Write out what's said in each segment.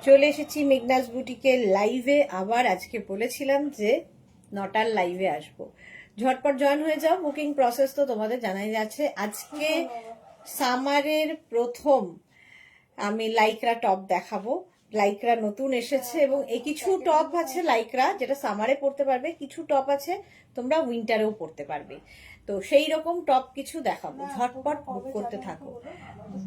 চলে এসেছি মেঘনাস বুটিকের লাইভে। আবার আজকে বলেছিলাম যে 9টার লাইভে আসবো, ঝটপট জয়েন হয়ে যাও। বুকিং প্রসেস তো তোমাদের জানাই যাচ্ছে। আজকে সামারের প্রথম আমি লাইক্রা টপ দেখাবো। লাইক্রা নতুন এসেছে এবং কিছু টপ আছে লাইক্রা যেটা সামারে পরতে পারবে, কিছু টপ আছে তোমরা উইন্টারেও পরতে পারবে। তো সেই রকম টপ কিছু দেখাবো, ঝটপট বুক করতে থাকো।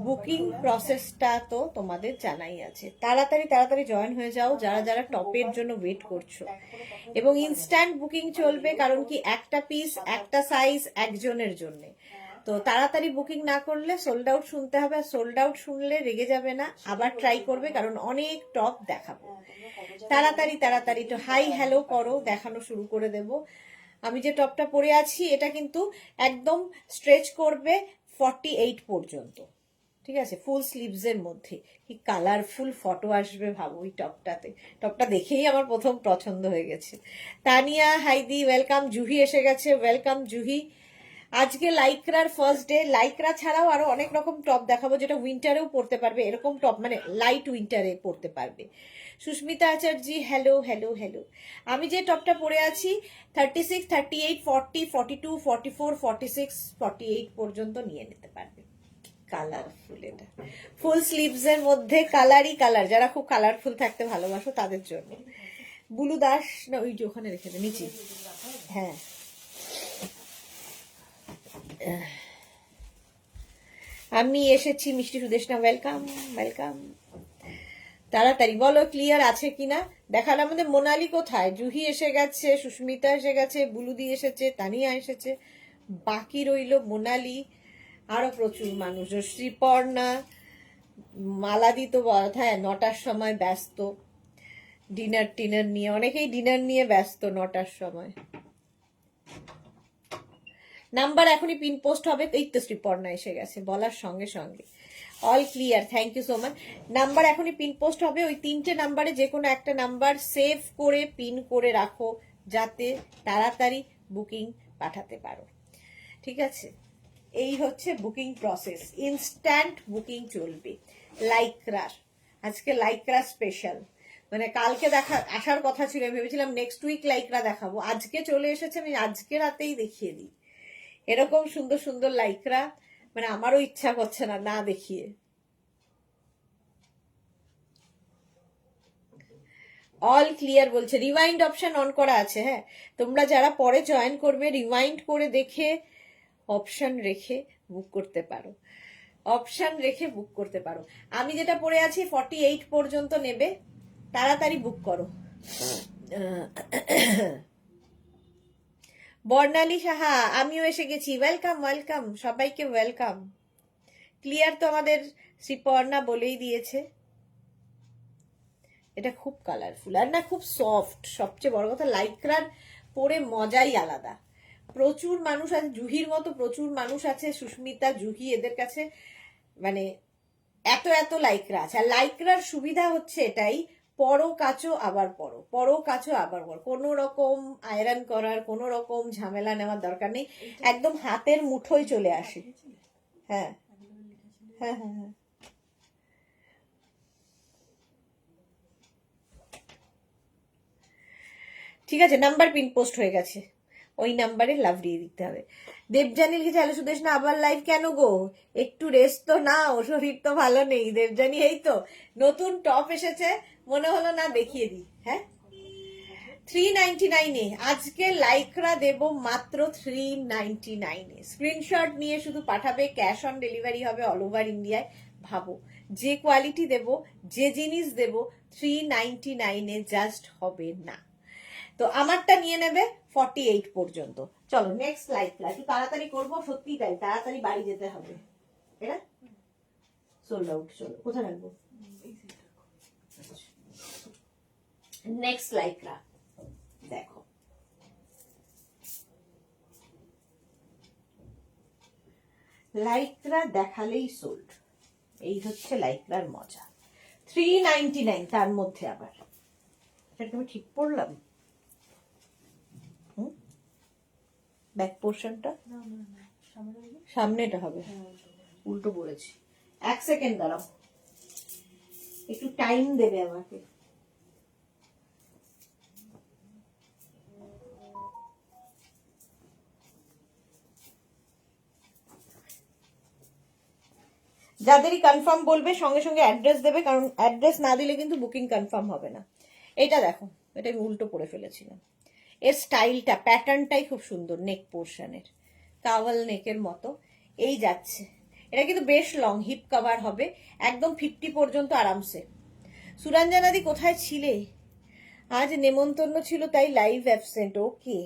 বুকিং প্রসেসটা তো তোমাদের জানাই আছে, তাড়াতাড়ি তাড়াতাড়ি জয়েন হয়ে যাও যারা যারা টপের জন্য ওয়েট করছো। এবং ইনস্ট্যান্ট বুকিং চলবে, কারণ কি একটা পিস একটা সাইজ একজনের জন্য। তো তাড়াতাড়ি বুকিং না করলে সোল্ড আউট শুনতে হবে, আর সোল্ড আউট শুনলে রেগে যাবে না, আবার ট্রাই করবে, কারণ অনেক টপ দেখাবো। তাড়াতাড়ি তাড়াতাড়ি তো হাই হ্যালো করো, দেখানো শুরু করে দেব। আমি যে টপটা পরে আছি এটা কিন্তু একদম স্ট্রেচ করবে 48 পর্যন্ত, ঠিক আছে, ফুল স্লিভস এর মধ্যে। কি কালারফুল ফটো আসবে ভাবো এই টপটাতে। টপটা দেখেই আমার প্রথম পছন্দ হয়ে গেছে। তানিয়া হাইদি ওয়েলকাম, জুহি এসে গেছে, ওয়েলকাম জুহি। আজকে লাইক্রার ফার্স্ট ডে। লাইক্রা ছাড়াও আরো অনেক রকম টপ দেখাবো যেটা উইন্টারেও পরতে পারবে, এরকম টপ মানে লাইট উইন্টারে পরতে পারবে। Susmita Acharya hello hello hello. আমি যে টপটা পরে আছি 36, 38, 40, 42, 44, 46, 48 পর্যন্ত নিয়ে নিতে পারবে। কালারফুল, এটা ফুল স্লিভস এর মধ্যে কালারই কালার, যারা খুব কালারফুল থাকতে ভালোবাসো তাদের জন্য। বুলু দাস না ওই যে ওখানে রেখে দে নিচে, হ্যাঁ। আমি এসেছি মিষ্টি সুদেশনা, ওয়েলকাম ওয়েলকাম। তাড়াতাড়ি বলো ক্লিয়ার আছে কিনা। দেখার আমাদের মোনালি কোথায়, জুহি এসে গেছে, সুস্মিতা এসে গেছে, বুলুদি এসেছে, তানিয়া এসেছে, বাকি রইল মোনালি, আরো প্রচুর মানুষ, শ্রীপর্ণা, মালাদি তো হ্যাঁ 9টার সময় ব্যস্ত ডিনার টিনার নিয়ে, অনেকেই ডিনার নিয়ে ব্যস্ত 9টার সময়। নাম্বার এখনই পিন পোস্ট হবে। এই তো শ্রীপর্ণা এসে গেছে বলার সঙ্গে সঙ্গে। All clear, thank you so much. Number এখনই পিন পোস্ট হবে, ওই 3টে নাম্বারে যে কোনো একটা নাম্বার সেভ করে পিন করে রাখো যাতে তাড়াতাড়ি বুকিং পাঠাতে পারো, ঠিক আছে। এই হচ্ছে বুকিং প্রসেস, ইনস্ট্যান্ট বুকিং চলবে লাইক্রার। আজকে লাইক্রা স্পেশাল, মানে কালকে আসার কথা ছিল, ভেবেছিলাম নেক্সট উইক লাইক্রা দেখাবো, আজকে চলে এসেছে, আমি আজকে রাতেই দেখিয়ে দিই। এরকম সুন্দর সুন্দর লাইক্রা, মানে আমারও ইচ্ছা করছে না না দেখিয়ে। অল ক্লিয়ার বলছে, রিওয়াইন্ড অপশন অন করা আছে। হ্যাঁ, তোমরা যারা পরে জয়েন করবে রিওয়াইন্ড করে দেখে অপশন রেখে বুক করতে পারো, অপশন রেখে বুক করতে পারো। আমি যেটা পরে আছি 48 পর্যন্ত নেবে, তাড়াতাড়ি বুক করো। বর্ণালী সাহা আমিও এসে গেছি, ওয়েলকাম ওয়েলকাম, সবাইকে ওয়েলকাম। ক্লিয়ার তো আমাদের শ্রীপর্ণা বলেই দিয়েছে। এটা খুব কালারফুল আর না খুব সফট, সবচেয়ে বড় কথা লাইক্রার পরে মজাই আলাদা। প্রচুর মানুষ আছে, জুহির মতো প্রচুর মানুষ আছে, সুস্মিতা জুহি এদের কাছে মানে এত এত লাইক্রা আছে। আর লাইক্রার সুবিধা হচ্ছে এটাই, পরো কাচো আবার পরো, পরো কাচো আবার পরো, কোনো রকম আয়রন করার কোনো রকম ঝামেলা নেওয়ার দরকার নেই, একদম হাতের মুঠোয় চলে আসে। হ্যাঁ হ্যাঁ হ্যাঁ হ্যাঁ, ঠিক আছে। নাম্বার পিন পোস্ট হয়ে গেছে, ওই নাম্বারে লাভ দিয়ে দিতে হবে। দেবজানি লিখেছে হ্যালো সুদেশ না আবার লাইভ কেন গো, একটু রেস্ট তো নাও, শরীর তো ভালো নেই। দেবজানি এই তো নতুন টপ এসেছে, মনে হলো না দেখিয়ে দিই। হ্যাঁ 399 আজকে লাইক্রা দেব মাত্র 399। স্ক্রিনশট নিয়ে শুধু পাঠাবে, ক্যাশ অন ডেলিভারি হবে অল ওভার ইন্ডিয়ায়। ভাবো যে কোয়ালিটি দেব, যে জিনিস দেব, 399 জাস্ট হবে না। তো আমারটা নিয়ে নেবে 48 পর্যন্ত। চলো নেক্সট লাইক্রা, একটু তাড়াতাড়ি করবো, সত্যি তাই তাড়াতাড়ি বাড়ি যেতে হবে। এটা সোল্ড আউট, চলো কোথায় রাখবো, নেক্সট লাইক্রা দেখো। লাইক্রা দেখালেই সোল্ড, এই হচ্ছে লাইক্রার মজা। 399 তার মধ্যে আবার, এটা আমি ঠিক পড়লাম ব্যাক পোর্শনটা, সামনেটা হবে, উল্টো পড়েছি। 1 সেকেন্ড দাঁড়াও। একটু টাইম দেবে আমাকে। যাদেরই কনফার্ম বলবে সঙ্গে সঙ্গে অ্যাড্রেস দেবে, কারণ অ্যাড্রেস না দিলে কিন্তু বুকিং কনফার্ম হবে না। এটা দেখো, এটা আমি উল্টো পরে ফেলেছিলাম। এর স্টাইলটা, প্যাটার্নটাই খুব সুন্দর, নেক পোর্শনের কাওয়াল নেকের মতো এই যাচ্ছে। এটা কিন্তু বেশ লং, হিপ কভার হবে একদম 50 পর্যন্ত আরামসে। সুরঞ্জনাদি কোথায় ছিলে? আজ নেমন্তন্ন ছিল তাই লাইভ অ্যাবসেন্ট। ওকে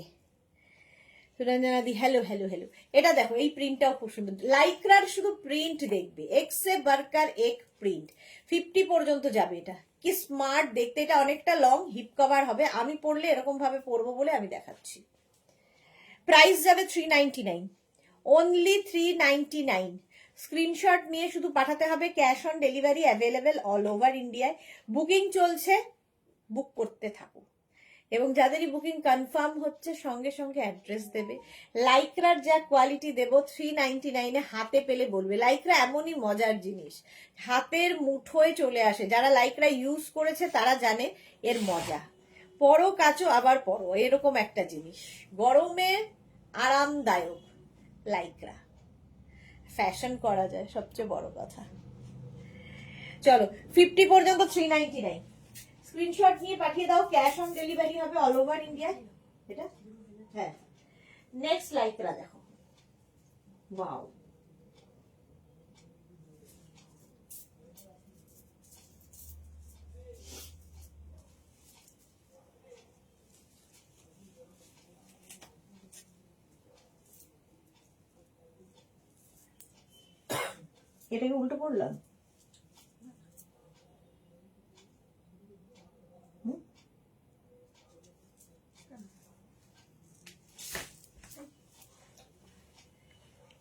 সুরঞ্জনাদি, হ্যালো হ্যালো হ্যালো। এটা দেখো, এই প্রিন্টটাও খুব সুন্দর, লাইক্রার শুধু প্রিন্ট দেখবে, এক্সে বার্কার এক প্রিন্ট, 50 পর্যন্ত যাবে। এটা কি স্মার্ট দেখতে, এটা অনেকটা লং, হিপ কভার হবে। আমি পরলে এরকম ভাবে পরবো বলে আমি দেখাচ্ছি। প্রাইস যাবে 399, অনলি 399। স্ক্রিনশট নিয়ে শুধু পাঠাতে হবে, cash on delivery available all over ইন্ডিয়ায়। বুকিং চলছে, বুক করতে থাকো। এবং যাদেরই বুকিং কনফার্ম হচ্ছে সঙ্গে সঙ্গে অ্যাড্রেস দেবে। লাইক্রার যা কোয়ালিটি দেবো 399-এ হাতে পেলে বলবে। লাইক্রা এমনই মজার জিনিস, হাতের মুঠোয় চলে আসে। যারা লাইক্রা ইউজ করেছে তারা জানে এর মজা। পরো কাচো আবার পরো, এরকম একটা জিনিস, গরমে আরামদায়ক। লাইক্রা ফ্যাশন করা যায়, সবচেয়ে বড় কথা। চলো 50 পর্যন্ত 399, স্ক্রিনশট নিয়ে পাঠিয়ে দাও, ক্যাশ অন ডেলিভারি হবে অল ওভার ইন্ডিয়া। এটা হ্যাঁ, নেক্সট লাইক্রা দেখো, ওয়াও। এটাকে উল্টো পড়লাম।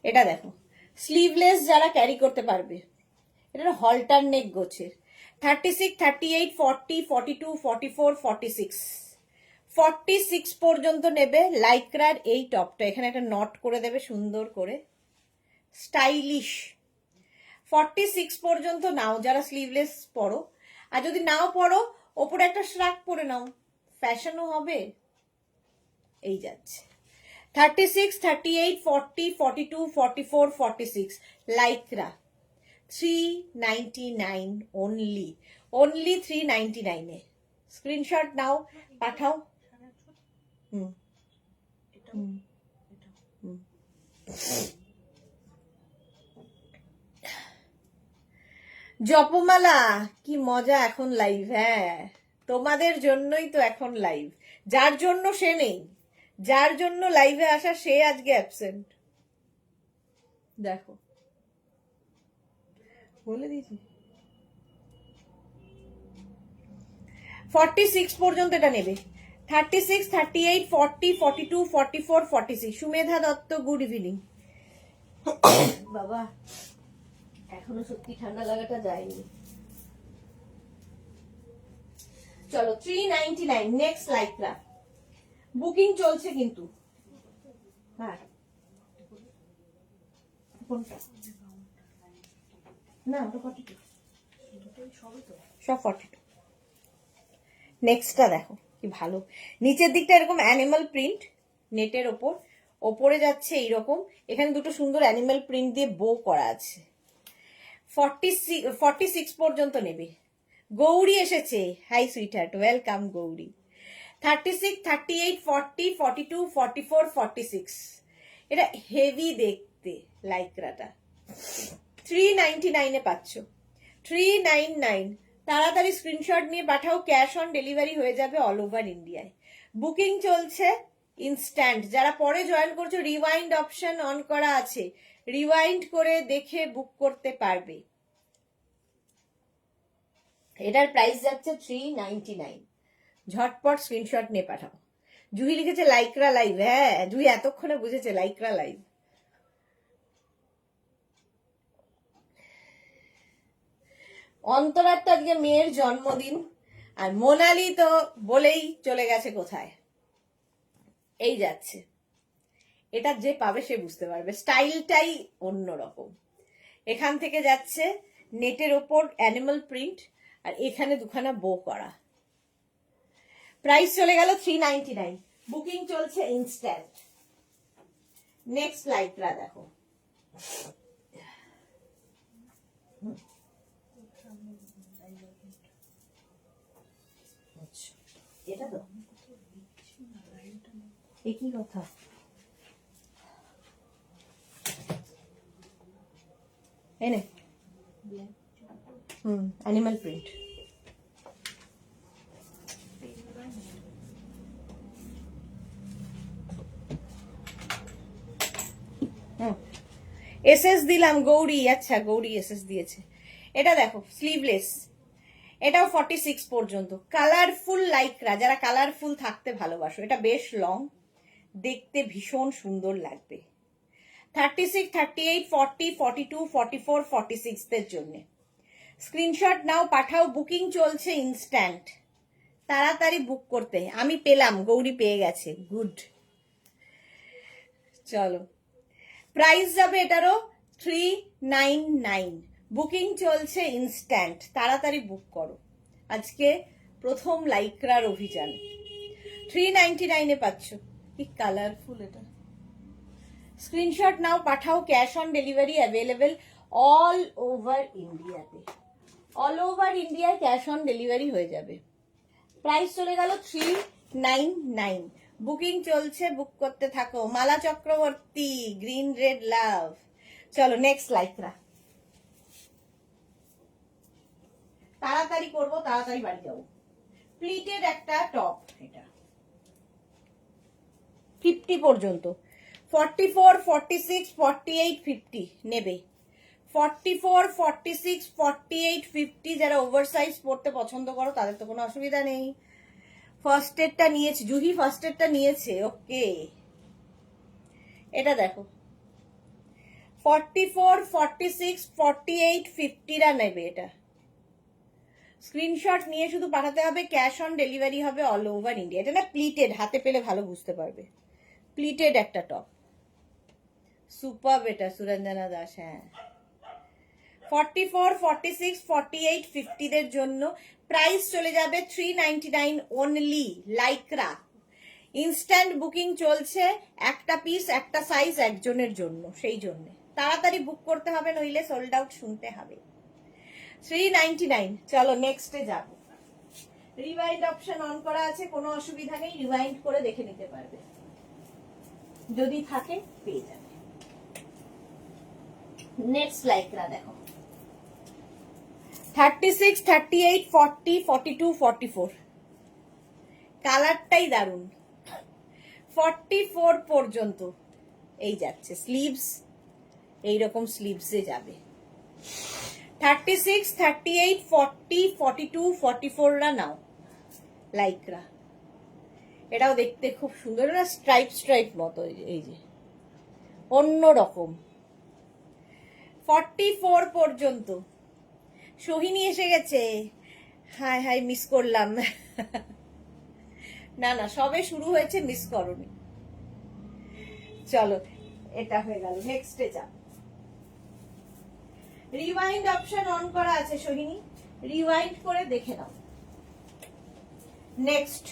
এটা দেখো, স্লিভলেস যারা ক্যারি করতে পারবে, এটা হলটার নেক গোছের। 36, 38, 40, 42, 44, 46, 46 পর্যন্ত নেবে লাইক্রার এই টপটা। এখানে একটা নট করে দেবে সুন্দর করে, স্টাইলিশ। 46 পর্যন্ত নাও যারা স্লিভলেস পরো, আর যদি নাও পরো ওপরে একটা শ্রাক পরে নাও, ফ্যাশনও হবে। এই যাচ্ছে 36, 38, 40, 42, 44, 46 লাইক্রা 399 অনলি, অনলি 399-এ। স্ক্রিনশট নাও, পাঠাও। জপমালা কি মজা এখন লাইভ। হ্যাঁ, তোমাদের জন্যই তো এখন লাইভ। যার জন্য সে নেই, যার জন্য লাইভে আসা সে আজকে অ্যাবসেন্ট। দেখো বলে দিয়েছি 46 পর্যন্ত এটা নেবে। 36, 38, 40, 42, 44, 46। Sumedha Dutta, good evening. বাবা এখনো সত্যি ঠান্ডা লাগাটা যায়নি। চলো 399, নেক্সট লাইক্রা। বুকিং চলছে কিন্তু। হ্যাঁ কোনটা? না ওটা 42, সব 42। নেক্সটটা দেখো কি ভালো, নিচের দিকটা এরকম অ্যানিমাল প্রিন্ট নেটের ওপর, ওপরে যাচ্ছে এইরকম, এখানে দুটো সুন্দর অ্যানিমাল প্রিন্ট দিয়ে বো করা আছে। 46 পর্যন্ত নেবে। গৌরী এসেছে, হাই সুইটহার্ট, ওয়েলকাম গৌরী। 36, 38, 40, 42, 44, 46। এটা হেভি দেখতে লাইক্রাটা। 399-এ পাচ্ছ, 399। তাড়াতাড়ি স্ক্রিনশট নিয়ে পাঠাও, ক্যাশ অন ডেলিভারি হয়ে যাবে অল ওভার ইন্ডিয়ায়। বুকিং চলছে ইনস্ট্যান্ট। যারা পরে জয়েন করছো, রিওয়াইন্ড অপশন অন করা আছে, রিওয়াইন্ড করে দেখে বুক করতে পারবে। এটার প্রাইস যাচ্ছে 399। ঝটপট স্ক্রিনশট নিয়ে পাঠাও। জুহি লিখেছে লাইক্রা লাইভ। হ্যাঁ জুহি এতক্ষণে বুঝেছে লাইক্রা লাইভ। অন্তরার তো আজকে মেয়ের জন্মদিন, আর মোনালি তো বলেই চলে গেছে কোথায়। এই যাচ্ছে, এটা যে পাবে সে বুঝতে পারবে, স্টাইলটাই অন্যরকম। এখান থেকে যাচ্ছে নেটের ওপর অ্যানিমাল প্রিন্ট, আর এখানে দুখানা বো করা। প্রাইস চলে গেল 399। বুকিং চলছে ইনস্ট্যান্ট। নেক্সট লাইকরা দেখো, এটা তো একই কথা। এনে অ্যানিমাল প্রিন্ট। এসএস দিলাম গৌরী, আচ্ছা গৌরী এসএস দিয়েছে। এটা দেখো স্লিভলেস, এটাও 46 পর্যন্ত। কালারফুল লাইকরা, যারা কালারফুল থাকতে ভালোবাসো, এটা বেশ লং, দেখতে ভীষণ সুন্দর লাগবে। 36, 38, 40, 42, 44, 46 দের জন্য স্ক্রিনশট নাও, পাঠাও। বুকিং চলছে ইনস্ট্যান্ট, তাড়াতাড়ি বুক করতে। আমি পেলাম, গৌরী পেয়ে গেছে, গুড। চলো, প্রাইস যাবে এটারও 399। বুকিং চলছে ইনস্ট্যান্ট, তাড়াতাড়ি বুক করো। আজকে প্রথম লাইকরার অভিযান। 399 পাচ্ছ। কি কালারফুল এটা। স্ক্রিনশট নাও, পাঠাও। Cash on delivery available all over ইন্ডিয়াতে। All over India cash on delivery হয়ে যাবে। প্রাইস চলে গেল 399। বুকিং চলছে, বুক করতে থাকো। মালা চক্রবর্তী, গ্রিন রেড লাভ। চলো নেক্সট লাইকরা, তাড়াতাড়ি করবো, তাড়াতাড়ি বাড়ি যাবো। প্লিটেড একটা টপ, এটা 50 পর্যন্ত। 44, 46, 48, 50 নেবে। 44, 46, 48, 50 যারা ওভার সাইজ পড়তে পছন্দ করো তাদের তো কোনো অসুবিধা নেই। ফার্স্ট এডটা নিয়েছে, জুহি ফার্স্ট এডটা নিয়েছে, ওকে। এটা দেখো 44, 46, 48, 50 রা নেবে এটা। স্ক্রিনশট নিয়ে শুধু পাঠাতে হবে, ক্যাশ অন ডেলিভারি হবে অল ওভার ইন্ডিয়া। এটা না প্লিটেড, হাতে পেলে ভালো বুঝতে পারবে। প্লিটেড একটা টপ, সুপার। এটা সুরঞ্জনা দাস, হ্যাঁ। 44, 46, 48, 50 দের জন্য প্রাইস চলে যাবে 399 অনলি। লাইকরা ইনস্ট্যান্ট বুকিং চলছে, একটা পিস একটা সাইজ একজনের জন্য, সেই জন্য তাড়াতাড়ি বুক করতে হবে, নইলে সোল্ড আউট শুনতে হবে। 399। চলো নেক্সটে যাব। রিওয়াইন্ড অপশন অন করা আছে, কোনো অসুবিধা নেই, রিওয়াইন্ড করে দেখে নিতে পারবে, যদি থাকে পেয়ে যাবে। নেক্সট লাইকরা দেখো 36, 38, 40, 42, 44। কালারটাই দারুন। 44 পর্যন্ত এই যাচ্ছে। স্লিভস এইরকম স্লিভসে যাবে। 36, 38, 40, 42, 44 রা নাও লাইকরা। এটাও দেখতে খুব সুন্দর, না স্ট্রাইপ স্ট্রাইপ মতো, এই যে অন্য রকম। 44 পর্যন্ত। সোহিনী এসে গেছে, হাই হাই, মিস করলাম। না না, সবে শুরু হয়েছে, মিস করোনি। চলো এটা হয়ে গেল, নেক্সটে যাও। রিওয়াইন্ড অপশন অন করা আছে সোহিনী, রিওয়াইন্ড করে দেখে নাও। নেক্সট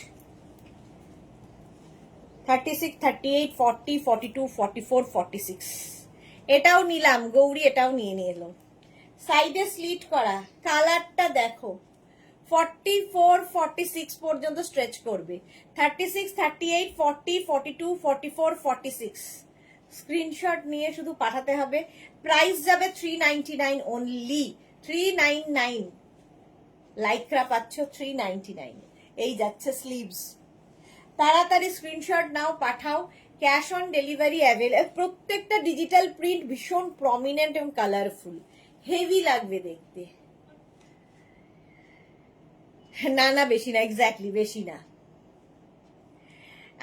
36, 38, 40, 42, 44, 46। এটাও নিলাম গৌরী, এটাও নিয়ে এলো। সাইডে স্লিট করা, কালারটা দেখো। 44, 46 পর্যন্ত স্ট্রেচ করবে। 36, 38, 40, 42, 44, 46। স্ক্রিনশট নিয়ে শুধু পাঠাতে হবে। প্রাইস যাবে 399 অনলি। 399 লাইকরা পাচ্ছ 399। এই যাচ্ছে স্লিভস। তাড়াতাড়ি স্ক্রিনশট নাও, পাঠাও। Cash on delivery available. প্রত্যেকটা ডিজিটাল প্রিন্ট ভীষণ প্রমিনেন্ট এবং কালারফুল, হেভি লাগবে দেখতে। না না, বেশি না, এক্স্যাক্টলি বেশি না।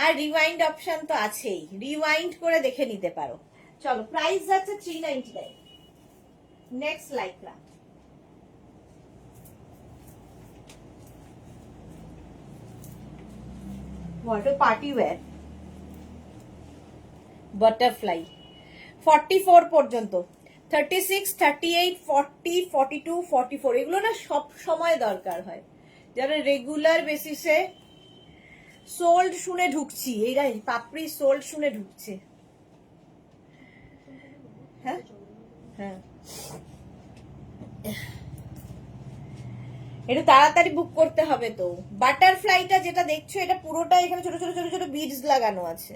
আর রিওয়াইন্ড অপশন তো আছেই, রিওয়াইন্ড করে দেখে নিতে পারো। চলো, প্রাইস যাচ্ছে 399। Next Lycra what a party wear, butterfly। 44 পর্যন্ত। 36, 38, 40, 42, 44 এগুলো না সব সময় দরকার হয়, যারা রেগুলার বেসিসে সোল্ড শুনে ঢুকছি, এইরাই পাপড়ি সোল্ড শুনে ঢুকছে। হ্যাঁ হ্যাঁ, একটু তাড়াতাড়ি বুক করতে হবে তো। বাটারফ্লাইটা যেটা দেখছো এটা পুরোটা এখানে ছোট ছোট ছোট ছোট বিডস লাগানো আছে।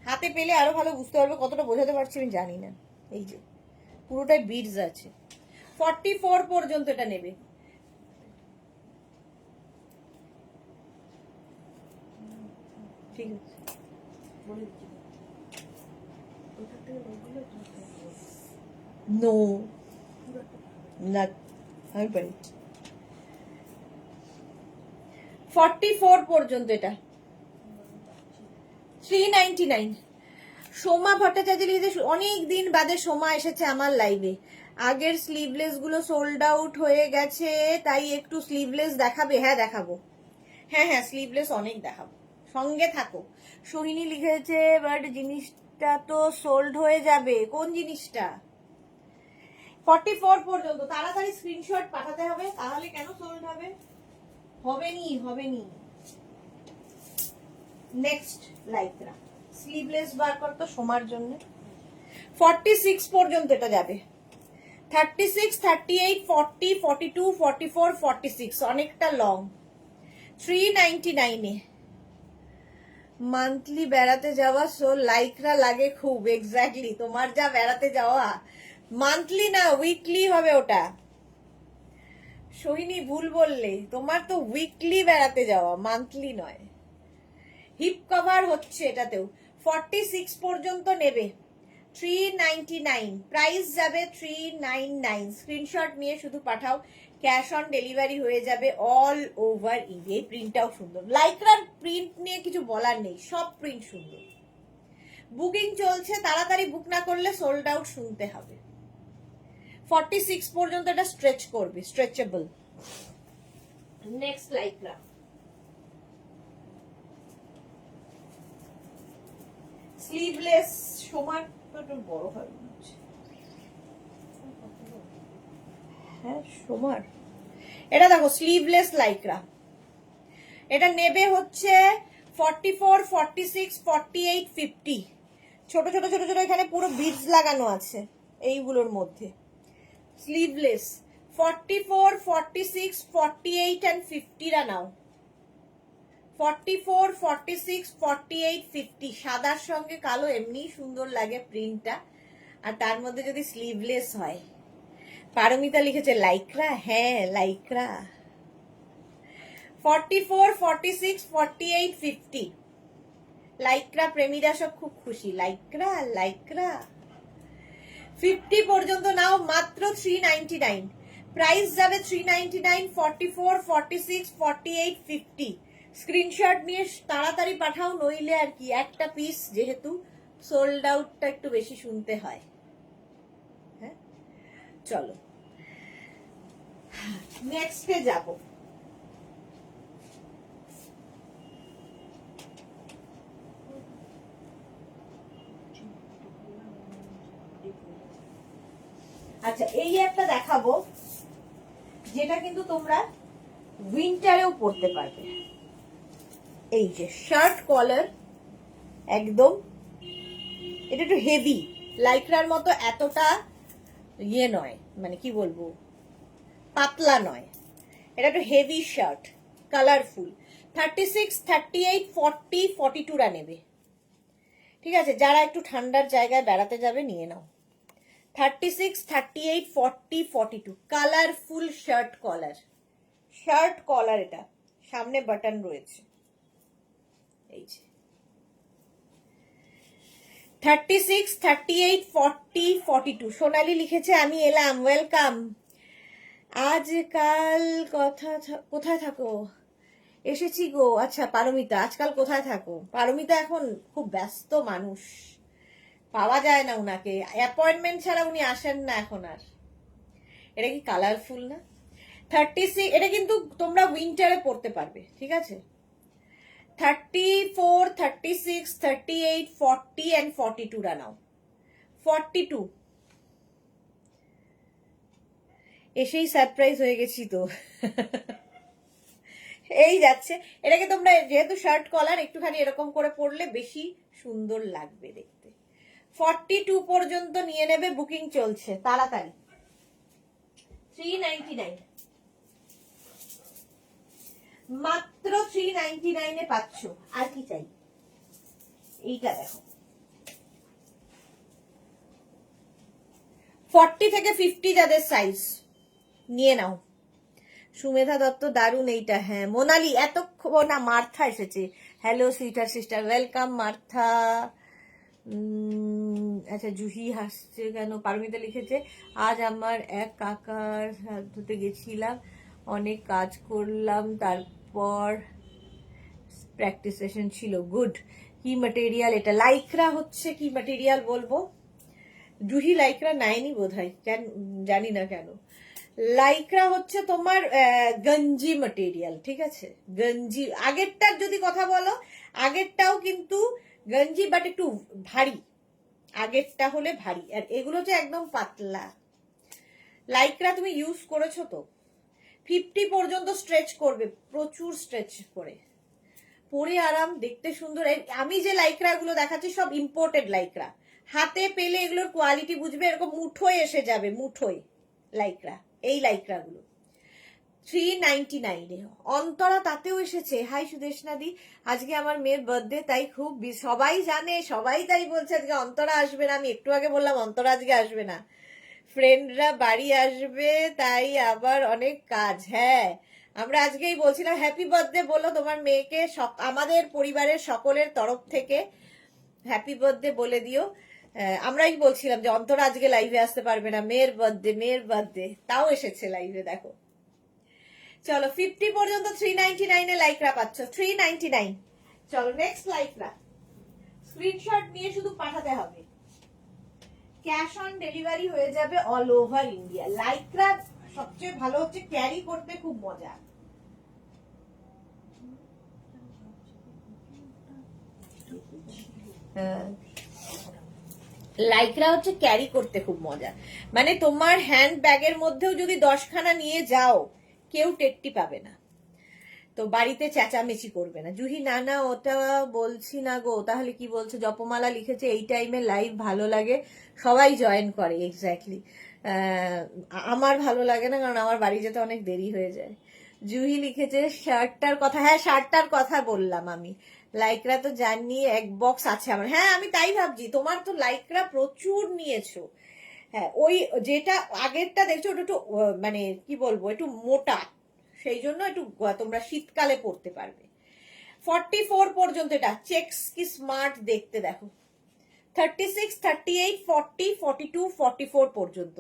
হাতে পেলে আরো ভালো বুঝতে পারবে, কতটা বোঝাতে পারছি আমি জানি না। এই যে পুরোটাই বিডস আছে। 44 পর্যন্ত এটা নেবে। ঠিক আছে, নো না, আমি পারি। 44 পর্যন্ত এটা 399। সোমা ভট্টাচার্য লিখেছে অনেক দিন বাদে সোমা এসেছে আমার লাইভে, আগের স্লিভলেস গুলো সোল্ড আউট হয়ে গেছে, তাই একটু স্লিভলেস দেখাবে? হ্যাঁ দেখাবো, হ্যাঁ হ্যাঁ স্লিভলেস অনেক দেখাবো, সঙ্গে থাকো। সোহিনী লিখেছে বাট জিনিসটা তো সোল্ড হয়ে যাবে, কোন জিনিসটা? 44 পর্যন্ত তাড়াতাড়ি স্ক্রিনশট পাঠাতে হবে, তাহলে কেন সোল্ড হবে? হবেনি হবেনি। নেক্সট লাইকরা স্লিভলেস বার করতো সোমার জন্য। 46 পর্যন্ত এটা যাবে। 36, 38, 40, 42, 44, 46 অনেকটা লং। 399 এ মান্থলি বেড়াতে যাওয়া, সো লাইকরা লাগে খুব। এক্স্যাক্টলি, তোমার যা বেড়াতে যাওয়া, মান্থলি না উইকলি হবে ওটা। সোহিনী ভুল বললে, তোমার তো উইকলি বেড়াতে যাওয়া, মান্থলি নয়। হিপ কভার হচ্ছে এটাতেও। 46 পর্যন্ত নেবে। 399 প্রাইস যাবে 399। স্ক্রিনশট নিয়ে শুধু পাঠাও, ক্যাশ অন ডেলিভারি হয়ে যাবে অল ওভার ইন্ডিয়া। প্রিন্টটাও সুন্দর, লাইক্রার প্রিন্ট নিয়ে কিছু বলার নেই, সব প্রিন্ট সুন্দর। বুকিং চলছে, তাড়াতাড়ি বুক না করলে সোল্ড আউট শুনতে হবে। 46 পর্যন্ত এটা স্ট্রেচ করবে, স্ট্রেচেবল। নেক্সট লাইক্রা স্লিভলেস, সমান একটু বড় হয় মনে হচ্ছে। হ্যাঁ সমান, এটা দেখো স্লিভলেস লাইক্রা, এটা নেবে হচ্ছে 44, 46, 48, 50। ছোট ছোট ছোট ছোট এখানে পুরো বিডস লাগানো আছে এইগুলোর মধ্যে। স্লিভলেস 44, 46, 48 and 50 রা নাও। 44, 46, 48, 50 সাদার সঙ্গে কালো এমনি সুন্দর লাগে প্রিন্টটা, আর তার মধ্যে যদি স্লিভলেস হয়। পারমিতা লিখেছে লাইক্রা, হ্যাঁ লাইক্রা। 44, 46, 48, 50 লাইক্রা প্রেমীরা সব খুব খুশি, লাইক্রা লাইক্রা। 50 পর্যন্ত নাও, মাত্র 399। প্রাইস যাবে 399। 44, 46, 48, 50 স্ক্রিনশট নিয়ে তাড়াতাড়ি পাঠাও, নইলে আর কি একটা পিস যেহেতু সোল্ড আউটটা একটু বেশি শুনতে হয়। হ্যাঁ চলো নেক্সটে যাব। আচ্ছা এই একটা দেখাবো, যেটা কিন্তু তোমরা উইন্টারেও পরতে পারবে। এই যে শার্ট কলার, একদম এটা একটু হেভি, লাইক্রার মতো এতটা ইয়ে নয়, মানে কি বলবো পাতলা নয়, এটা একটু হেভি শার্ট, কালারফুল। 36, 38, 40, 42 রা নেবে। ঠিক আছে, যারা একটু ঠান্ডার জায়গায় বেড়াতে যাবে নিয়ে নাও। 36, 38, 40, 42 colourful shirt collar, shirt collar, এটা সামনে বাটন রয়েছে। এই যে 36, 38, 40, 42 সোনালি লিখেছে আমি এলাম, ওয়েলকাম। আজকাল কোথায় থাকো? এসেছি গো। আচ্ছা পারমিতা, আজকাল কোথায় থাকো? পারমিতা এখন খুব ব্যস্ত মানুষ, পাওয়া যায় না উনাকে, অ্যাপয়েন্টমেন্ট ছাড়া উনি আসেন না এখন আর। এটা কি কালারফুল না? 36, এটা কিন্তু তোমরা উইন্টারে পরতে পারবে, ঠিক আছে। 34, 36, 38, 40 and 42 রা নাও। 42 এসেই সারপ্রাইজ হয়ে গেছি তো। এই যাচ্ছে। এটাকে তোমরা যেহেতু শার্ট কলার একটুখানি এরকম করে পরলে বেশি সুন্দর লাগবে দেখতে। 42 পর্যন্ত নিয়ে নেবে, বুকিং চলছে তাড়াতাড়ি। 399 মাত্র 399 এ পাচ্ছ। আর কি চাই? এইটা দেখো, 40 থেকে 50 যাদের সাইজ নিয়ে নাও। সুমেধা দত্ত দারুন এইটা। হ্যাঁ মোনালি, এতক্ষণ না মার্থা এসেছে। Hello sweeter sister, welcome Martha. আচ্ছা জুহি হাসছে কেন? পারমিতা লিখেছে আজ আমার এক কাকার সাথে গেছিলাম, অনেক কাজ করলাম, তারপর প্র্যাকটিস সেশন ছিল, গুড। কি ম্যাটেরিয়াল এটা? লাইক্রা হচ্ছে কি ম্যাটেরিয়াল বলবো? জুহি লাইক্রা নাইনি বোধহয়, জানি না কেন। লাইক্রা হচ্ছে তোমার গঞ্জি ম্যাটেরিয়াল, ঠিক আছে? গঞ্জি আগেরটার যদি কথা বলো, আগেরটাও কিন্তু গঞ্জি, বাট একটু ভারী। আগেরটা হলে ভারী, আর এগুলো যে একদম পাতলা। লাইক্রা তুমি ইউজ করেছো তো? 50 পর্যন্ত স্ট্রেচ করবে, প্রচুর স্ট্রেচ করে, পরে আরাম, দেখতে সুন্দর। আমি যে লাইক্রা গুলো দেখাচ্ছি সব ইম্পোর্টেড লাইক্রা। হাতে পেলে এগুলোর কোয়ালিটি বুঝবে, এরকম মুঠোয় এসে যাবে, মুঠোয় লাইক্রা, এই লাইক্রা গুলো। 399 এ। অন্তরা তাতেও এসেছে। হাই সুদেশনাদি, আজকে আমার মেয়ের বার্থডে, তাই খুব সবাই জানে, সবাই তাই বলছে আজকে অন্তরা আসবে না। আমি একটু আগে বললাম অন্তরা আজকে আসবে না, ফ্রেন্ডরা বাড়ি আসবে, তাই আবার অনেক কাজ। হ্যাঁ আমরা আজকেই বলছিলাম হ্যাপি বার্থডে বলো তোমার মেয়েকে, আমাদের পরিবারের সকলের তরফ থেকে হ্যাপি বার্থডে বলে দিও। আমরাই বলছিলাম যে অন্তরা আজকে লাইভে আসতে পারবে না, মেয়ের বার্থডে, মেয়ের বার্থডে, তাও এসেছে লাইভে, দেখো। চলো 50 পর্যন্ত 399 এ লাইকরা পাচ্ছ, 399। চলো নেক্সট লাইকরা, স্ক্রিনশট নিয়ে শুধু পাঠাতে হবে, ক্যাশ অন ডেলিভারি হয়ে যাবে অল ওভার ইন্ডিয়া। লাইকরা সবচেয়ে ভালো হচ্ছে ক্যারি করতে খুব মজা। লাইকরা হচ্ছে ক্যারি করতে খুব মজা, মানে তোমার হ্যান্ড ব্যাগের মধ্যেও যদি 10 খানা নিয়ে যাও কেউ টেট্টি পাবে না, তো বাড়িতে চেঁচামেচি করবে না। জুহি না না ওটা বলছি না গো। তাহলে কি বলছো? জপমালা লিখেছে এই টাইমে লাইভ ভালো লাগে, সবাই জয়েন করে। এক্স্যাক্টলি, আমার ভালো লাগে না, কারণ আমার বাড়ি যেতে অনেক দেরি হয়ে যায়। জুহি লিখেছে শার্টটার কথা। হ্যাঁ শার্টটার কথা বললাম আমি, লাইকরা তো জানি এক বক্স আছে আমার। হ্যাঁ আমি তাই ভাবছি, তোমার তো লাইকরা প্রচুর নিয়েছো। হ্যাঁ ওই যেটা আগেরটা দেখছো ওটা একটু মানে কি বলবো, একটু মোটা, সেই জন্য একটু তোমরা শীতকালে পড়তে পারবে। 44 পর্যন্ত এটা চেকস কি স্মার্ট দেখতে, দেখো। 36, 38, 40, 42, 44 পর্যন্ত,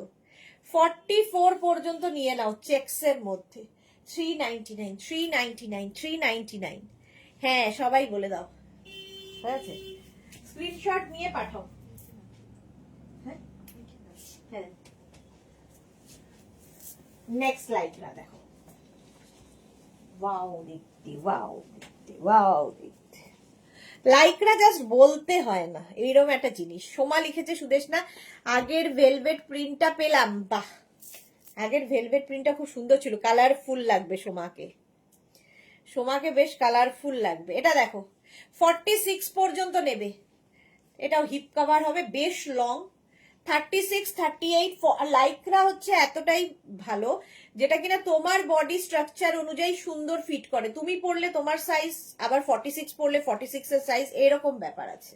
44 পর্যন্ত নিয়ে নাও চেকস এর মধ্যে। 399, 399, 399। হ্যাঁ সবাই বলে দাও, ঠিক আছে? স্ক্রিনশট নিয়ে পাঠাও। হ্যাঁ হ্যাঁ নেক্সট লাইকরা দেখো, ওয়াও দেখতে, ওয়াও দেখতে, ওয়াও দেখতে। লাইকরা জাস্ট বলতে হয় না, এইরকম একটা জিনিস। সোমা লিখেছে সুদেশ না আগের ভেলভেট প্রিন্টটা পেলাম, বাহ, আগের ভেলভেট প্রিন্টটা খুব সুন্দর ছিল, কালারফুল লাগবে সোমাকে, সোমাকে বেশ কালারফুল লাগবে। এটা দেখো 46 পর্যন্ত নেবে, এটাও হিপ কভার হবে, বেশ লং। 36, 38 লাইকরা হচ্ছে এতটাই ভালো যেটা কিনা তোমার বডি স্ট্রাকচার অনুযায়ী সুন্দর ফিট করে। তুমি পরলে তোমার সাইজ, আবার 46 পরলে 46 এর সাইজ, এরকম ব্যাপার আছে।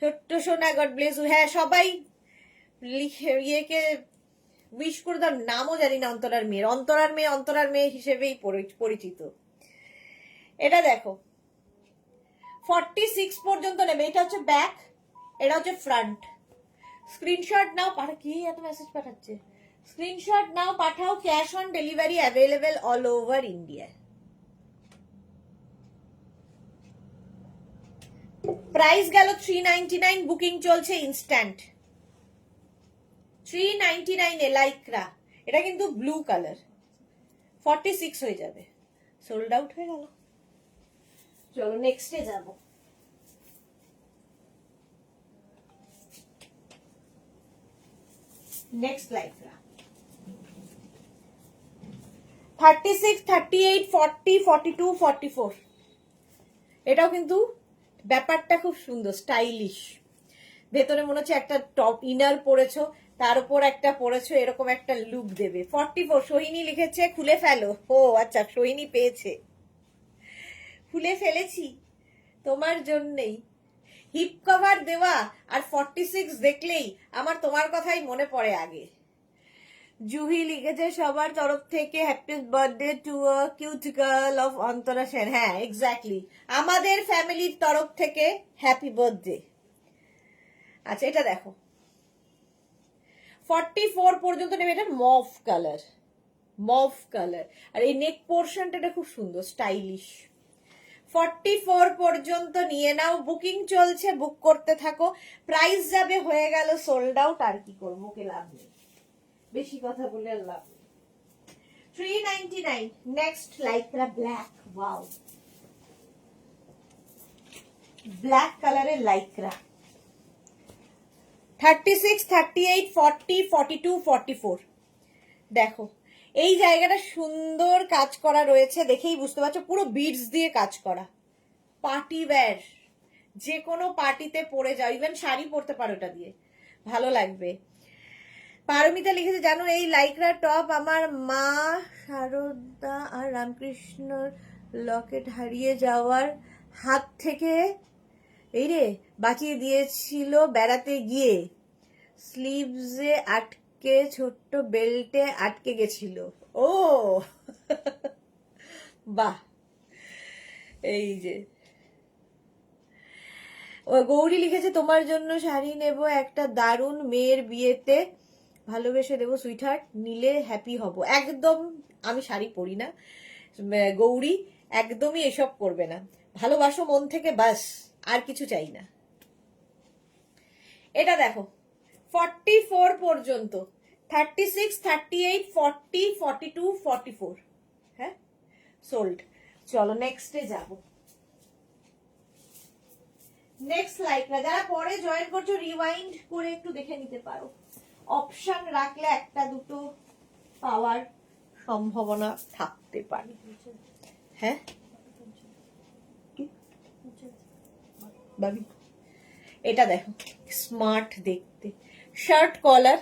ছোট্ট সোনা গড ব্লেস ইউ। হ্যাঁ সবাই লিখে ইয়েকে উইশ করে দাও। নামও জানি না অন্তরার মেয়ের, অন্তরার মেয়ে অন্তরার মেয়ে হিসেবেই পরিচিত। এটা দেখো 46 পর্যন্ত নেবে, এটা হচ্ছে ব্যাক, এটা হচ্ছে ফ্রন্ট। স্ক্রিনশট নাও, কি এত মেসেজ পাঠাচ্ছে? স্ক্রিনশট নাও পাঠাও, cash on delivery available all over India. Price গেল 399, বুকিং চলছে ইনস্ট্যান্ট। 399 এ লাইকরা, এটা কিন্তু ব্লু কালার, 46 হয়ে যাবে, সোল্ড আউট হয়ে গেল। চলো নেক্সটে যাব। নেক্সট লাইকরা 36, 38, 40, 42, 44। এটাও কিন্তু ব্যাপারটা খুব সুন্দর, স্টাইলিশ। ভেতরে মনে হচ্ছে একটা টপ ইনার পরেছো, তার উপর একটা পরেছো, এরকম একটা লুক দেবে। 44 সোহিনী লিখেছে খুলে ফেলো। ও আচ্ছা, সোহিনী পেয়েছে, খুলে ফেলেছি তোমার জন্যেই। হিপ কভার দেওয়া আর 46 দেখলেই আমার তোমার কথাই মনে পড়ে আগে। জুহি লিখেছে সবার তরফ থেকে happy birthday to a cute girl of Antara Sen. হ্যাঁ এক্স্যাক্টলি, আমাদের ফ্যামিলির তরফ থেকে হ্যাপি বার্থডে। আচ্ছা এটা দেখো, 44 পর্যন্ত নেবে। এটা মভ কালার, মভ কালার, আর এই নেক পোর্শনটা এটা খুব সুন্দর, স্টাইলিশ। 44 পর্যন্ত নিয়ে নাও, বুকিং চলছে, বুক করতে থাকো। প্রাইস যাবে হয়ে গেল সোল্ড আউট, আর কি করবো, কে লাভ নেই, বেশি কথা বলে আর লাভ নেই। 399 next Lycra black. Wow, black কালারের লাইক্রা। 36, 38, 40, 42, 44। দেখো এই জায়গাটা সুন্দর কাজ করা রয়েছে, দেখেই বুঝতে পারছো পুরো বিডস দিয়ে কাজ করা। পার্টি ওয়্যার, যে কোনো পার্টিতে পরে যাও, ইভেন শাড়ি পরতে পারো এটা দিয়ে, ভালো লাগবে। পারমিতা লিখেছে জানো এই লাইক্রা টপ আমার মা শারদা আর রামকৃষ্ণর লকেট হারিয়ে যাওয়ার হাত থেকে এই রে বাঁচিয়ে দিয়েছিল বেড়াতে গিয়ে, স্লিভসে আটকে ছোট্ট বেল্টে আটকে গেছিল। ও বাহ, এই যে গৌরী লিখেছে তোমার জন্য শাড়ি নেব একটা দারুণ, মেয়ের বিয়েতে ভালোবেসে দেবো সুইটহার্ট, নিলে হ্যাপি হব। একদম, আমি শাড়ি পরি না গৌরী, একদমই এসব করবে না, ভালোবাসো মন থেকে, বাস আর কিছু চাই না। এটা দেখো 44 পর্যন্ত, 36, 38, 40, 42, 44। হ্যাঁ সোল্ড। চলো নেক্সটে যাব। নেক্সট লাইকরা যারা পরে জয়েন করছো রিওয়াইন্ড করে একটু দেখে নিতে পারো, অপশন রাখলে একটা দুটো পাওয়ার সম্ভাবনা থাকতে পারে। হ্যাঁ বাবি, এটা দেখো স্মার্ট দেখতে, shirt collar,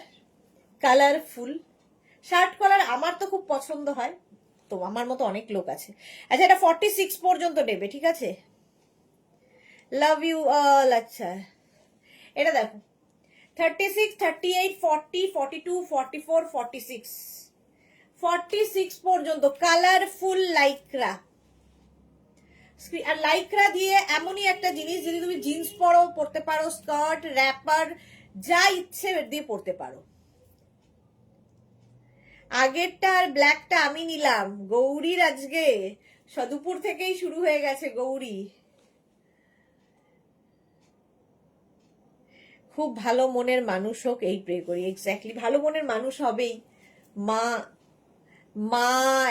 colourful shirt collar, আমার তো খুব পছন্দ হয়, তো আমার মতো অনেক লোক আছে। আচ্ছা এটা 46 পর্যন্ত নেবে, ঠিক আছে, লাভ ইউ অল। আচ্ছা এটা দেখো 36, 38, 40, 42, 44, 46, 46 পর্যন্ত কালারফুল লাইক্রা। আর লাইক্রা দিয়ে এমনই একটা জিনিস, যদি তুমি জিন্স পরো পরতে পারো, স্কার্ট, র্যাপার, যা ইচ্ছে দিয়ে পরতে পারো। আগেরটা আর ব্ল্যাকটা আমি নিলাম, গৌরীর আজকে দুপুর থেকেই শুরু হয়ে গেছে। গৌরী খুব ভালো মনের মানুষ হোক, এই প্রে করি। এক্স্যাক্টলি, ভালো মনের মানুষ হবেই। মা মা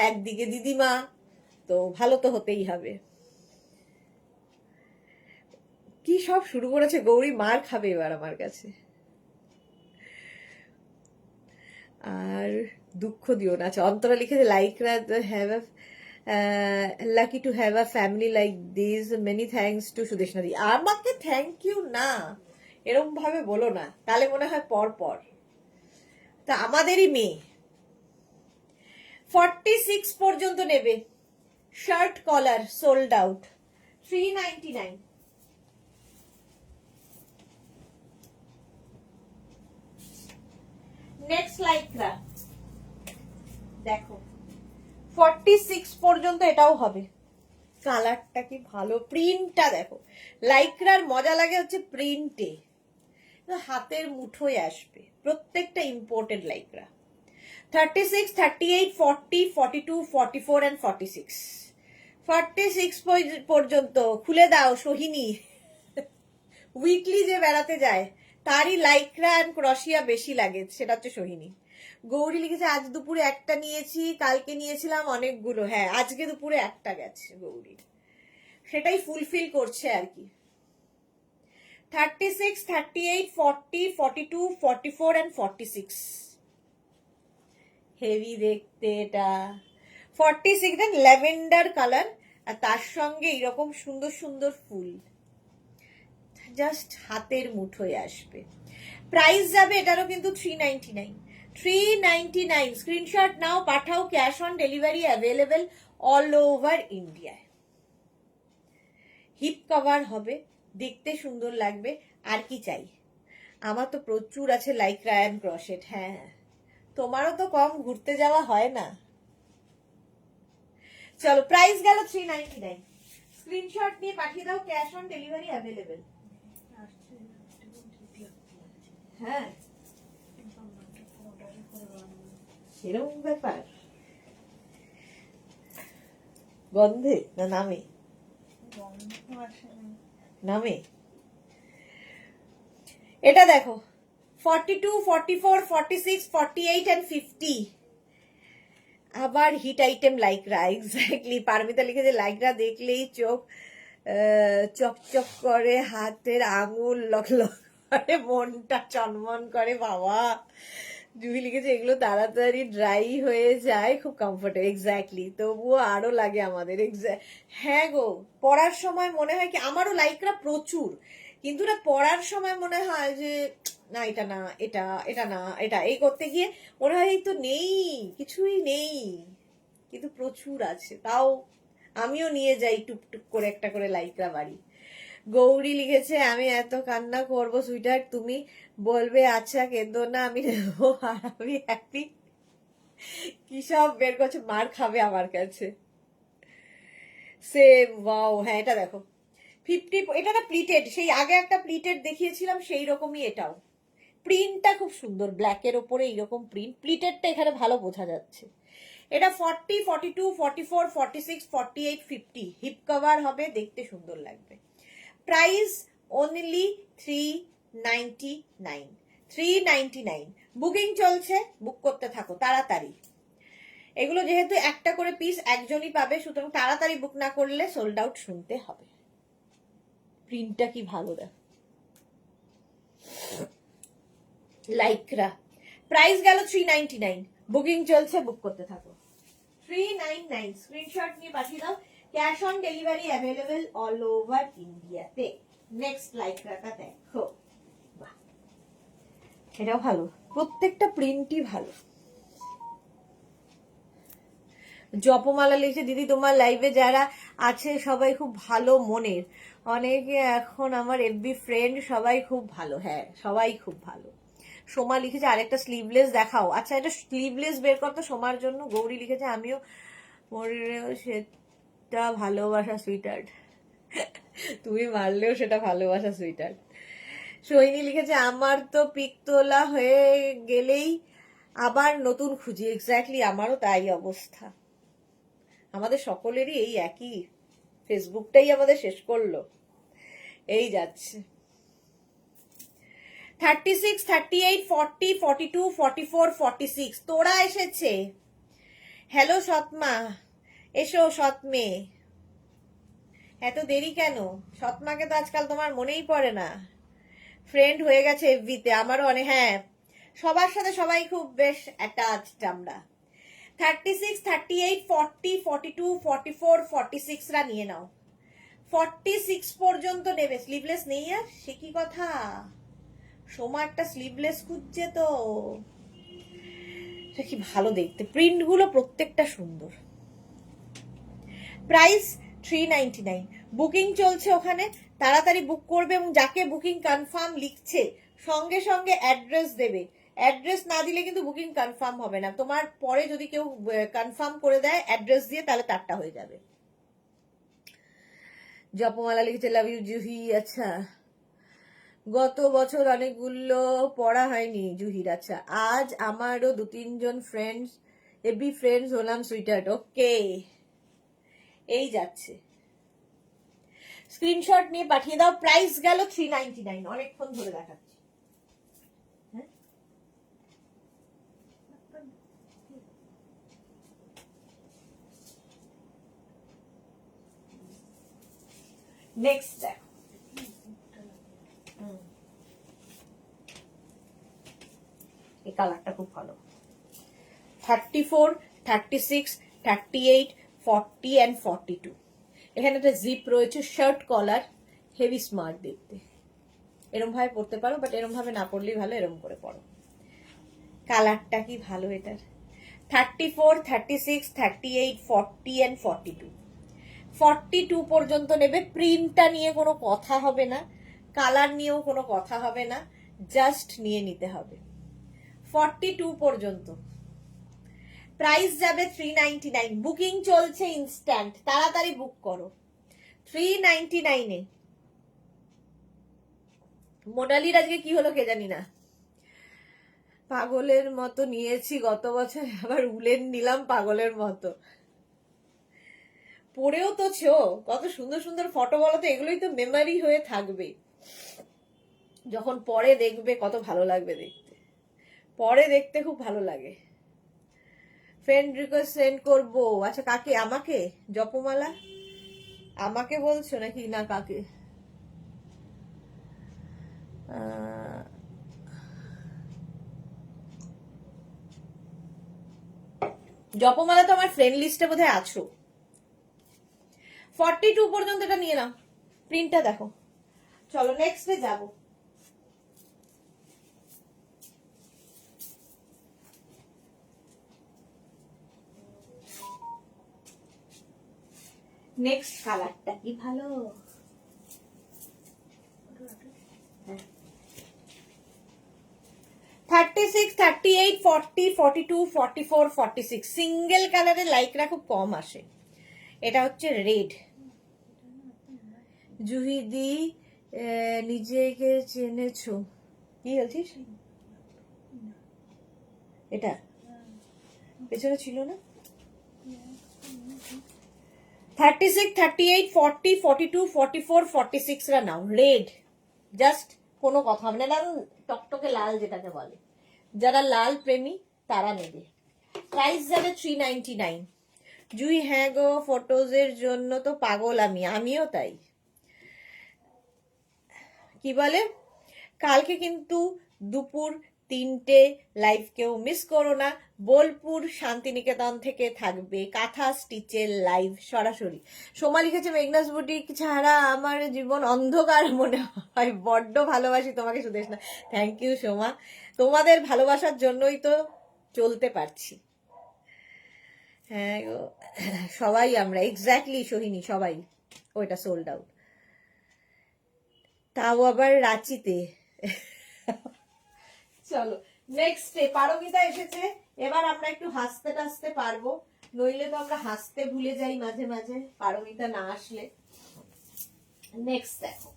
একদিকে, দিদিমা, তো ভালো তো হতেই হবে। কি সব শুরু করেছে গৌরী, মার খাবে এবার আমার কাছে। আর দুঃখ দিও না। আচ্ছা অন্তরা লিখেছে Lycra have lucky to have a family like this, many thanks to Sudeshna di. আমাকে থ্যাংক ইউ না, এরকম ভাবে বলো না, তাহলে মনে হয় পর পর। তা আমাদেরই মেয়ে। 46 পর্যন্ত নেবে, shirt collar, sold out, 399। Next Lycra দেখো 46 পর্যন্ত এটাও হবে। কালারটা কি ভালো, প্রিন্টটা দেখো। লাইক্রার মজা লাগে হচ্ছে প্রিন্টে, হাতের মুঠোয় আসবে, প্রত্যেকটা ইম্পোর্টেড লাইক্রা। 36, 38, 40, 42, 44 and 46, 46 পর্যন্ত খুলে দাও সোহিনী। উইকলি যে বেড়াতে যায় তারই লাইক্রা অ্যান্ড ক্রশিয়া বেশি লাগে, সেটা হচ্ছে সোহিনী। গৌরী লিখেছে আজ দুপুরে একটা নিয়েছি, কালকে নিয়েছিলাম অনেকগুলো। হ্যাঁ আজকে দুপুরে একটা গেছে গৌরীর, সেটাই ফুলফিল করছে আর কি। 36, 38, 40, 42, 44 and 46, হেভি দেখতে এটা। 46 দেন ল্যাভেন্ডার কালার, আর তার সঙ্গে এরকম সুন্দর সুন্দর ফুল, জাস্ট হাতের মুঠোয় আসবে। প্রাইস যাবে এটারও কিন্তু 399, 399। স্ক্রিনশট নাও, পাঠাও, cash on delivery available all over ইন্ডিয়ায়। হিপ কভার হবে, দেখতে সুন্দর লাগবে, আর কি চাই? আমার তো প্রচুর আছে লাইক্রা অ্যান্ড ক্রশেট। হ্যাঁ, তোমারও তো কম ঘুরতে যাওয়া হয় না। চলো, প্রাইস গেল 399। স্ক্রিনশট নিয়ে পাঠিয়ে দাও, ক্যাশ অন ডেলিভারি অ্যাভেলেবেল। হ্যাঁ, সেরকম ব্যাপার। গন্ধে না নামে? নামে। এটা দেখো, 42, 44, 46, 48 and 50। আবার হিট আইটেম লাইকরা, এক্স্যাক্টলি। পারমিতা লিখেছে লাইকরা দেখলেই চোখ চকচক করে, হাতের আঙুল লক লক করে, মনটা চনমন করে। বাবা, জুহি লিখেছে এগুলো তাড়াতাড়ি ড্রাই হয়ে যায়, খুব কমফোর্টেবল। এক্স্যাক্টলি, তবুও আরো লাগে আমাদের। হ্যাঁ গো, পড়ার সময় মনে হয় কি, আমারও লাইকরা প্রচুর, কিন্তু না পড়ার সময় মনে হয় যে না এটা না, এটা এটা না, এটা এই করতে গিয়ে মনে হয় এই তো নেই, কিছুই নেই, কিন্তু প্রচুর আছে। তাও আমিও নিয়ে যাই টুকটুক করে একটা করে লাইকরা বাড়ি। গৌরী লিখেছে আমি এত কান্না করবো সুইটার, তুমি বলবে আচ্ছা কেঁদো না, আমি নেবো, আর আমি হ্যাপি। কি সব বের করছে, মার খাবে আমার কাছে। Same, wow. হ্যাঁ, এটা দেখো 50, এটা না প্লিটেড, সেই আগে একটা প্লিটেড দেখিয়েছিলাম সেই রকমই এটাও। প্রিন্টটা খুব সুন্দর, ব্ল্যাকের ওপরে এইরকম প্রিন্ট। প্লিটেডটা এখানে ভালো বোঝা যাচ্ছে। এটা 40, 42, 44, 46, 48, 50 হিপ কভার হবে, দেখতে সুন্দর লাগবে। Price only 399, 399। বুকিং চলছে, বুক করতে থাকো তাড়াতাড়ি। এগুলো যেহেতু একটা করে পিস একজনই পাবে, সুতরাং তাড়াতাড়ি বুক না করলে সোল্ড আউট শুনতে হবে। প্রিন্টটা কি ভালো দেখ, লাইকরা। প্রাইস গেল 399, বুকিং চলছে, বুক করতে থাকো। 399, স্ক্রিনশট নিয়ে পাঠিয়ে দাও, cash on delivery available all over ইন্ডিয়াতে। নেক্সট লাইকরাটা দেখো, বাহ, এটাও ভালো, প্রত্যেকটা প্রিন্টই ভালো। জপমালা লিখছে দিদি তোমার লাইভে যারা আছে সবাই খুব ভালো মনের, অনেকে এখন আমার এফবি ফ্রেন্ড, সবাই খুব ভালো। হ্যাঁ, সবাই খুব ভালো। সোমা লিখেছে আরেকটা স্লিভলেস দেখাও। আচ্ছা, এটা স্লিভলেস বের করতো সোমার জন্য। গৌরী লিখেছে আমিও মরেও সেটা ভালোবাসা সুইটার্ট, তুমি মারলেও সেটা ভালোবাসা সুইটার্ট। সোহিনী লিখেছে আমার তো পিক তোলা হয়ে গেলেই আবার নতুন খুঁজি। এক্স্যাক্টলি, আমারও তাই অবস্থা। আমাদের সকলেরই এই একই, ফেসবুকটাই আমাদের শেষ করলো। এই যাচ্ছে 36, 38, 40, 42, 44, 46। তোরা এসেছে। হ্যালো সৎমা, এসো সৎ মেয়ে। এত দেরি কেন? সৎমাকে তো আজকাল তোমার মনেই পড়ে না। ফ্রেন্ড হয়ে গেছে এফবিতে, আমারও অনেক। হ্যাঁ, সবার সাথে সবাই খুব বেশ অ্যাটাচড আমরা। 36, 38, 40, 42, 44, 46 রা নিয়ে নাও। 46 পর্যন্ত নেবে। স্লিভলেস নেই আর, সে কি কথা? সোমা একটা স্লিভলেস খুঁজছে তো। কি ভালো দেখতে, প্রিন্ট গুলো প্রত্যেকটা সুন্দর। প্রাইস 399, বুকিং চলছে ওখানে, তাড়াতাড়ি বুক করবে। এবং যাকে বুকিং কনফার্ম লিখছে সঙ্গে সঙ্গে অ্যাড্রেস দেবে। অ্যাড্রেস না দিলে কিন্তু বুকিং কনফার্ম হবে না। তোমার পরে যদি কেউ কনফার্ম করে দেয় অ্যাড্রেস দিয়ে, তাহলে তারটা হয়ে যাবে। জপমালা লিখেছে লাভ ইউ জুহি। আচ্ছা, গত বছর অনেকগুলো পড়া হয়নি জুহির। আচ্ছা, আজ আমারও 2-3 জন ফ্রেন্ডস, এবি ফ্রেন্ডস হলাম সুইটার্ট। ওকে, এই যাচ্ছে। স্ক্রিনশট নিয়ে পাঠিয়ে দাও। প্রাইস গেল 399, অনেকক্ষণ ধরে দেখাচ্ছি। নেক্সট দেখো, এই কালারটা খুব ভালো। 34, 36, 38, 40 and 42। এখানে একটা জিপ রয়েছে, শার্ট কলার, হেভি স্মার্ট দেখতে। এরম ভাবে পরতে পারো, বাট এরম ভাবে না পরলেই ভালো, এরম করে পরো। কালারটা কি ভালো এটার। 34, 36, 38, 40 and 42। 42 পর্যন্ত নেবে। প্রিন্টটা নিয়ে কোনো কথা হবে না, কালার নিয়েও কোনো কথা হবে না, জাস্ট নিয়ে নিতে হবে। 42 পর্যন্ত প্রাইস যাবে 399। বুকিং চলছে ইনস্ট্যান্ট, তাড়াতাড়ি বুক করো। 399 এ। মোনালির আজকে কি হলো কে জানি না, পাগলের মতো নিয়েছি গত বছর, আবার উলেন নিলাম পাগলের মতো। পরেও তো ছো, কত সুন্দর সুন্দর ফটো বলো তো, এগুলোই তো মেমোরি হয়ে থাকবে। যখন পরে দেখবে কত ভালো লাগবে দেখতে, পরে দেখতে খুব ভালো লাগে। ফ্রেন্ড রিকোয়েস্ট সেন্ড করবো। আচ্ছা কাকে? আমাকে? জপমালা আমাকে বলছো নাকি না কাকে? জপমালা তো আমার ফ্রেন্ড লিস্টে বোধহয় আছো। 42 পর্যন্ত এটা নিয়ে নাও, প্রিন্টটা দেখো। চলো নেক্সটে যাবো। নেক্সট কালারটা কি ভালো। 36, 38, 40, 42, 44, 46 সিঙ্গেল কালারের লাইকরা খুব কম আসে। এটা হচ্ছে রেড। জুহিদি নিজেকে চেনেছো? কি বলছিস? এটা পেছনে ছিল না? 36, 38, 40, 42, 44, 46 রা নাও। রেড, জাস্ট কোনো কথা হবে না, টকটকে লাল যেটাকে বলে। যারা লাল প্রেমী তারা নেবে। প্রাইস যাবে 399। জুই হ্যাঁ গো, ফটোজের জন্য তো পাগল আমিও তাই। কি বলে, কালকে কিন্তু দুপুর 3টে লাইভ কেউ মিস করো না। বোলপুর শান্তিনিকেতন থেকে থাকবে কাঁথা স্টিচের লাইভ সরাসরি। সোমা লিখেছে মেঘনাস বুটিক ছাড়া আমার জীবন অন্ধকার মনে হয়, বড্ড ভালোবাসি তোমাকে সুদেশনা। থ্যাংক ইউ সোমা, তোমাদের ভালোবাসার জন্যই তো চলতে পারছি। হ্যাঁ গো, সবাই আমরা এক্স্যাক্টলি সোহিনী, সবাই। ওইটা সোল্ড আউট, তাও আবার রাঁচিতে। চলো নেক্সট পারমিতা এসেছে। এবার আমরা একটু হাসতে টাসতে পারবো, নইলে তো আমরা হাসতে ভুলে যাই মাঝে মাঝে পারমিতা না আসলে। নেক্সট দেখো,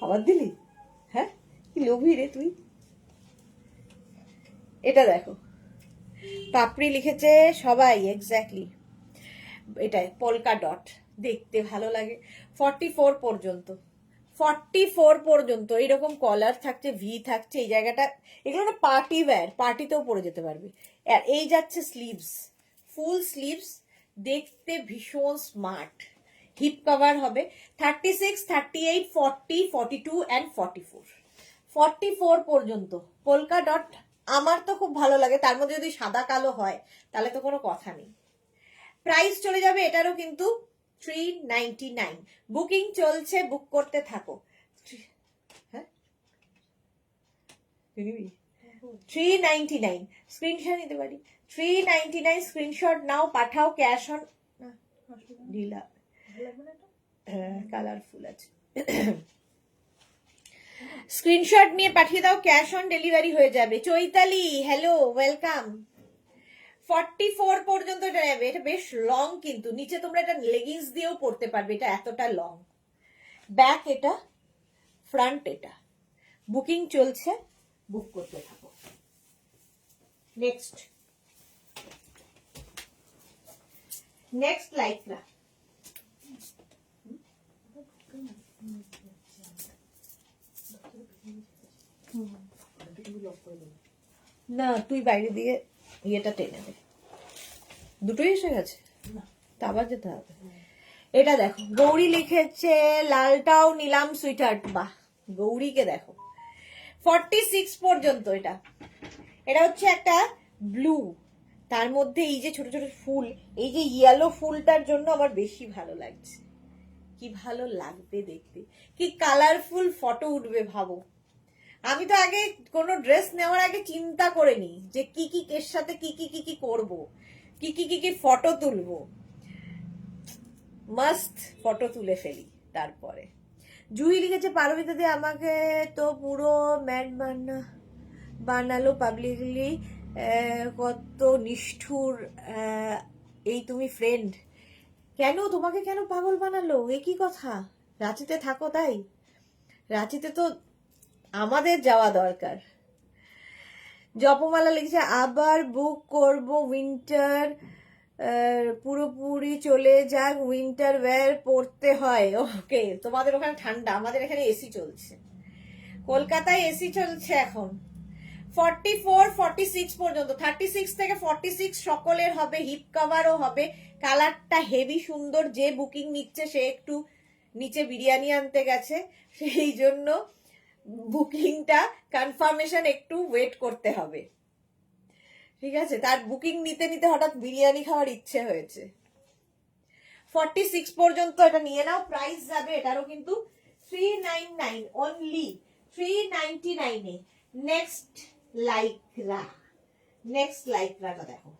আবার দিলি? হ্যাঁ কি লোভী রে তুই। এটা দেখো, পাপড়ি লিখেছে সবাই, এক্স্যাক্টলি এটাই পোলকা ডট, দেখতে ভালো লাগে। 44 পর্যন্ত, 44 পর্যন্ত এইরকম কলার থাকছে, ভি থাকছে এই জায়গাটা। এগুলো না পার্টি ওয়্যার, পার্টিতেও পরে যেতে পারবে। আর এই যাচ্ছে স্লিভস, ফুল স্লিভস, দেখতে ভীষণ স্মার্ট। হিপ কভার হবে। 36, 38, 40, 42 and 44। 44 পর্যন্ত পোলকা ডট আমার তো খুব ভালো লাগে, তার মধ্যে যদি সাদা কালো হয় তাহলে তো কোনো কথা নেই। প্রাইস চলে যাবে এটারও কিন্তু 399। বুকিং চলছে, বুক করতে থাকো। হ্যাঁ 399 স্ক্রিনশট নিতে পারি। 399 স্ক্রিনশট নাও, পাঠাও। ক্যাশ অন ঢিলা, কালারফুল আছে। স্ক্রিনশট নিয়ে পাঠিয়ে দাও, ক্যাশ অন ডেলিভারি হয়ে যাবে। Chaitali hello, welcome. 44 পর্যন্ত এটা যাবে। এটা বেশ লং, কিন্তু নিচে তোমরা এটা লেগিংস দিয়েও পরতে পারবে, এটা এতটা লং। ব্যাক এটা, ফ্রন্ট এটা। বুকিং চলছে, বুক করতে থাকো। নেক্সট লাইকরা, না তুই বাইরে দিয়ে ইয়েটা টেনে দে। দুটোই এসে গেছে, তা আবার যেতে হবে। এটা দেখো, গৌরী লিখেছে লালটাও নিলাম সুইটহার্ট। বাহ, গৌরীকে দেখো, 46 পর্যন্ত। এটা হচ্ছে একটা ব্লু, তার মধ্যে এই যে ছোট ছোট ফুল, এই যে ইয়েলো ফুলটার জন্য আমার বেশি ভালো লাগছে। কি ভালো লাগবে দেখতে, কি কালারফুল ফটো উঠবে ভাবো। আমি তো আগে কোনো ড্রেস নেওয়ার আগে চিন্তা করে নিই যে কি কি এর সাথে কি কি কি কি করবো, কি কি কি কি ফটো তুলবো, মাস্ট ফটো তুলে ফেলি। তারপরে জুহি লিখেছে পারমিতা দি আমাকে তো পুরো ম্যাড বানালো পাবলিকলি, কত নিষ্ঠুর। এই তুমি ফ্রেন্ড, কেন তোমাকে কেন পাগল বানালো, এ কি কথা? রাঁচিতে থাকো তাই? রাঁচিতে তো আমাদের যাওয়া দরকার। জপমালা লিখছে আবার বুক করব উইন্টার, পুরোপুরি চলে যাক, উইন্টার ওয়্যার পরতে হয়। ওকে, তোমাদের ওখানে ঠান্ডা, আমাদের এখানে এসি চলছে, কলকাতায় এসি চলছে এখন। 44 46 পর্যন্ত, 36 থেকে 46 সকলের হবে, হিপ কভারও হবে, কালারটা হেভি সুন্দর। যে বুকিং নিচ্ছে সে একটু নিচে বিরিয়ানি আনতে গেছে, সেই জন্য বুকিংটা কনফার্মেশন একটু ওয়েট করতে হবে, ঠিক আছে? তার বুকিং নিতে নিতে হঠাৎ বিরিয়ানি খাওয়ার ইচ্ছে হয়েছে। 46 পর্যন্ত এটা নিয়ে নাও, প্রাইস যাবে এটারও কিন্তু 399 অনলি, 399 এ। নেক্সট লাইকরাটা দেখো,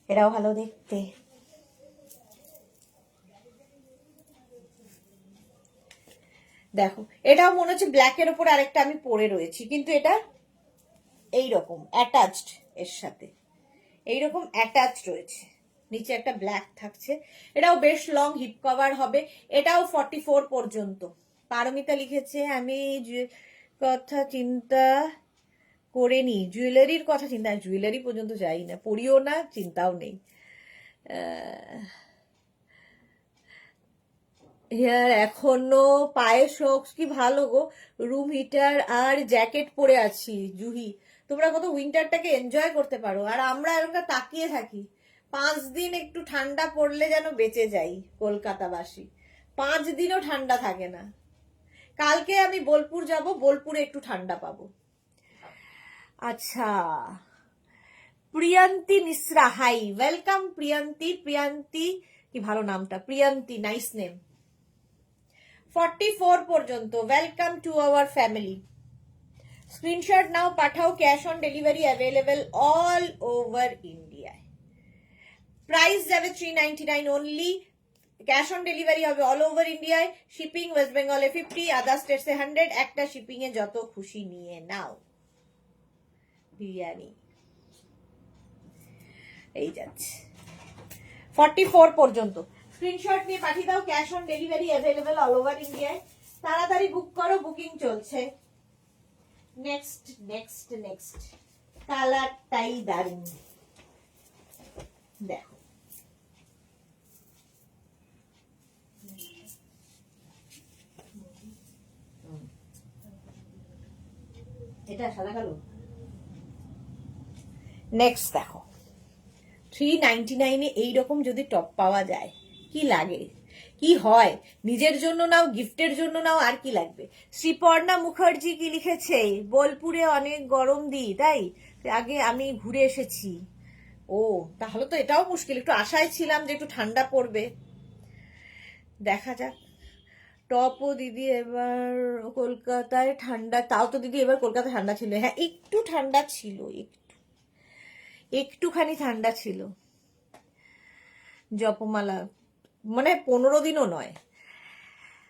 এটাও ভালো দেখতে। দেখো এটাও মনে হচ্ছে ব্ল্যাকের ওপর আরেকটা আমি পরে রয়েছি, কিন্তু এটা এইরকম অ্যাটাচড, এর সাথে এইরকম অ্যাটাচড রয়েছে, নিচে একটা ব্ল্যাক থাকছে। এটাও বেশ লং হিপ কভার হবে, এটাও 44 পর্যন্ত। পারমিতা লিখেছে আমি কথা চিন্তা করিনি, জুয়েলারির কথা চিন্তা, জুয়েলারি পর্যন্ত যাই না, পড়িও না, চিন্তাও নেই। হেয়ার এখনো পায়ে শক্স, কি ভালো গো, রুম হিটার আর জ্যাকেট পরে আছি। জুহি, তোমরা কত উইন্টারটাকে এনজয় করতে পারো, আর আমরা এরকম তাকিয়ে থাকি। 5 দিন একটু ঠান্ডা পড়লে যেন বেঁচে যাই কলকাতাবাসী, 5 দিনও ঠান্ডা থাকে না। কালকে আমি বোলপুর যাব, বোলপুরে একটু ঠান্ডা পাবো। আচ্ছা, প্রিয়ন্তি মিশ্রা, হাই, ওয়েলকাম প্রিয়ন্তি। প্রিয়ন্তি, কি ভালো নামটা, প্রিয়ন্তি, নাইস নেম। 44 পর্যন্ত, welcome to our family. Screenshot নাও, পাঠাও, cash on delivery available all over ইন্ডিয়ায়। প্রাইস যাবে 399 অনলি, ক্যাশ অন ডেলিভারি হবে অল ওভার ইন্ডিয়ায়। শিপিং ওয়েস্ট বেঙ্গলে 50, আদার স্টেটসে 100। একটা শিপিং এ যত খুশি নিয়ে নাও। বিরিয়ানি এই যাচ্ছে 44 পর্যন্ত। স্ক্রিনশট নিয়ে পাঠিয়ে দাও, cash on delivery available all over ইন্ডিয়ায়। তাড়াতাড়ি বুক করো, বুকিং চলছে। নেক্সট কালারটাই দারুণ, দেখো এটা সাদা কালো। নেক্সট দেখো, 399 এ এইরকম যদি টপ পাওয়া যায়, কি লাগে, কি হয়। নিজের জন্য নাও, গিফটের জন্য নাও, আর কি লাগবে। শ্রীপর্ণা মুখার্জি কি লিখেছে, বোলপুরে অনেক গরম দি, তাই আগে আমি ঘুরে এসেছি। ও, তাহলে তো এটাও মুশকিল, একটু আশায় ছিলাম যে একটু ঠান্ডা পড়বে, দেখা যাক। টপও দিদি এবার কলকাতায় ঠান্ডা, তাও তো দিদি এবার কলকাতায় ঠান্ডা ছিল, হ্যাঁ একটু ঠান্ডা ছিল, একটুখানি ঠান্ডা ছিল। জপমালা মানে 15 দিনও নয়।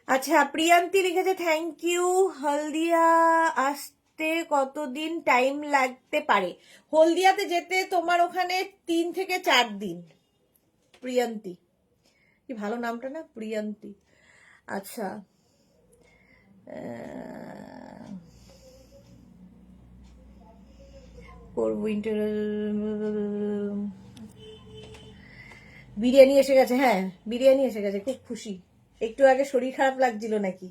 আচ্ছা, প্রিয়ান্তি লিখেছে থ্যাংক ইউ, হলদিয়া আসতে কতদিন টাইম লাগতে পারে? হলদিয়াতে যেতে তোমার ওখানে 3 থেকে 4 দিন। প্রিয়ান্তি, কি ভালো নামটা না, প্রিয়ান্তি। আচ্ছা, উইন্টার বিরিয়ানি এসে গেছে, হ্যাঁ বিরিয়ানি এসে গেছে, খুব খুশি। একটু আগে শরীর খারাপ লাগছিল নাকি,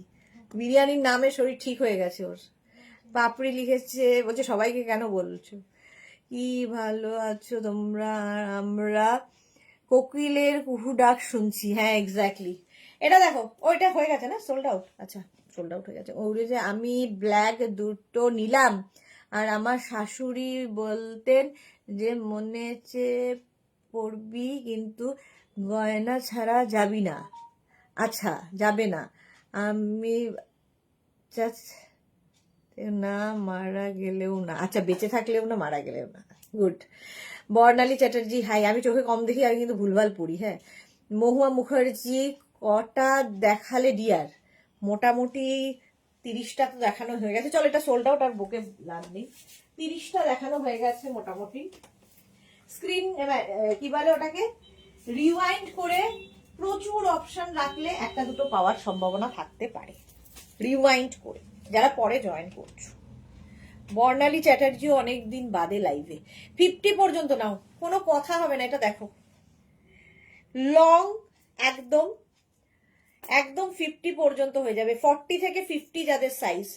বিরিয়ানির নামে শরীর ঠিক হয়ে গেছে ওর। পাপড়ি লিখেছে, বলছে সবাইকে কেন বলছো, কি ভালো আছো তোমরা, আর আমরা কোকিলের কুহু ডাক শুনছি। হ্যাঁ এক্স্যাক্টলি। এটা দেখো, ওইটা হয়ে গেছে না, সোল্ড আউট। আচ্ছা সোল্ড আউট হয়ে গেছে। ওই যে আমি ব্ল্যাক দুটো নিলাম, আর আমার শাশুড়ি বলতেন যে মনে চেয়ে পড়বি কিন্তু গয়না ছাড়া যাবি না। আচ্ছা যাবে না, আমি না মারা গেলেও না, আচ্ছা বেঁচে থাকলেও না মারা গেলেও না। গুড। বর্ণালী চ্যাটার্জি হাই, আমি চোখে কম দেখি, আমি কিন্তু ভুলভাল পড়ি। হ্যাঁ। মহুয়া মুখার্জি কটা দেখালে ডিয়ার? মোটামুটি 30টা তো দেখানো হয়ে গেছে। চলো এটা সোল্ড আউট, আর বুকে লাভ নেই। 30টা দেখানো হয়ে গেছে মোটামুটি। স্ক্রিন কি বলে ওটাকে, রিওয়াইন্ড করে প্রচুর অপশন রাখলে একটা দুটো পাওয়ার সম্ভাবনা থাকতে পারে, রিওয়াইন্ড করে, যারা পরে জয়েন করছো। বর্ণালী চ্যাটার্জিও অনেকদিন বাদে লাইভে। 50 পর্যন্ত নাও, কোনো কথা হবে না। এটা দেখো লং, একদম একদম 50 পর্যন্ত হয়ে যাবে। 40 থেকে 50 যাদের সাইজ,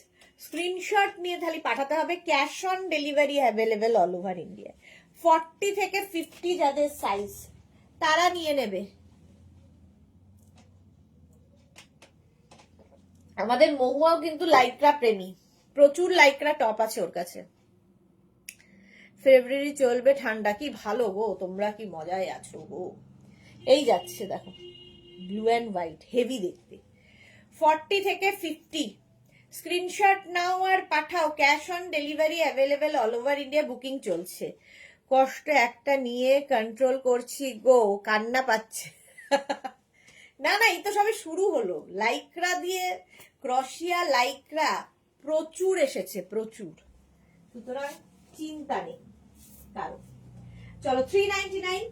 স্ক্রিনশট নিয়ে তাহলে পাঠাতে হবে। Cash on delivery available all over India. 40 থেকে 50 যাদের সাইজ তারা নিয়ে নেবে। আমাদের মহুয়াও কিন্তু লাইক্রা প্রেমী, প্রচুর লাইক্রা টপ আছে ওর কাছে। ফেব্রুয়ারি চলবে ঠান্ডা, কি ভালো গো, তোমরা কি মজায় আছো গো। এই যাচ্ছে দেখো, ব্লু অ্যান্ড হোয়াইট, হেভি দেখতে। 40 থেকে 50 স্ক্রিনশট নাও আর পাঠাও। Cash on delivery available all over India, booking চলছে। কষ্ট একটা নিয়ে কন্ট্রোল করছি গো, কান্না পাচ্ছে। না না, এই তো সবে শুরু হলো। লাইক্রা দিয়ে ক্রশিয়া লাইক্রা প্রচুর এসেছে, প্রচুর, সুতরাং চিন্তা নেই কারো। চলো 399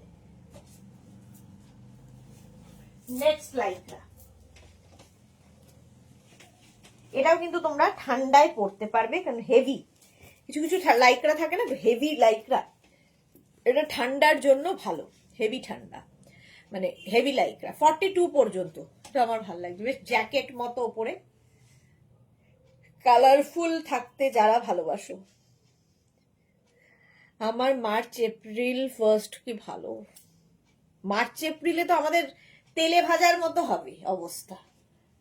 নেক্সট লাইক্রা। এটাও কিন্তু তোমরা ঠান্ডায় পড়তে পারবে, কারণ হেভি কিছু কিছু লাইক্রা থাকে না, হেভি লাইক্রা, এটা ঠান্ডার জন্য ভালো, হেভি ঠান্ডা, মানে হেভি লাইক্রা। 42 পর্যন্ত, এটা আমার ভালো লাগছে, বেশ জ্যাকেট মতো ওপরে, কালারফুল থাকতে যারা ভালোবাসো। আমার মার্চ এপ্রিল ফার্স্ট, কি ভালো। মার্চ এপ্রিলে তো আমাদের তেলে ভাজার মতো হবে অবস্থা,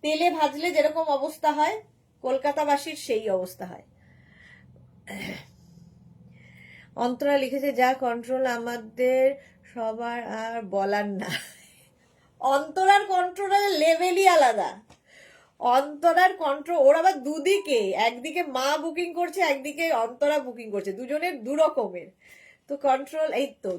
তেলে ভাজলে যেরকম অবস্থা হয় কলকাতাবাসীর সেই অবস্থা হয়। অন্তরা লিখেছে যা কন্ট্রোল আমাদের সবার আর বলার না। অন্তরার কন্ট্রোলের লেভেলই আলাদা। অন্তরার কন্ট্রোল, ওর আবার দুদিকে, একদিকে মা বুকিং করছে, একদিকে অন্তরা বুকিং করছে, দুজনের দু রকমের তো কন্ট্রোল। এই তো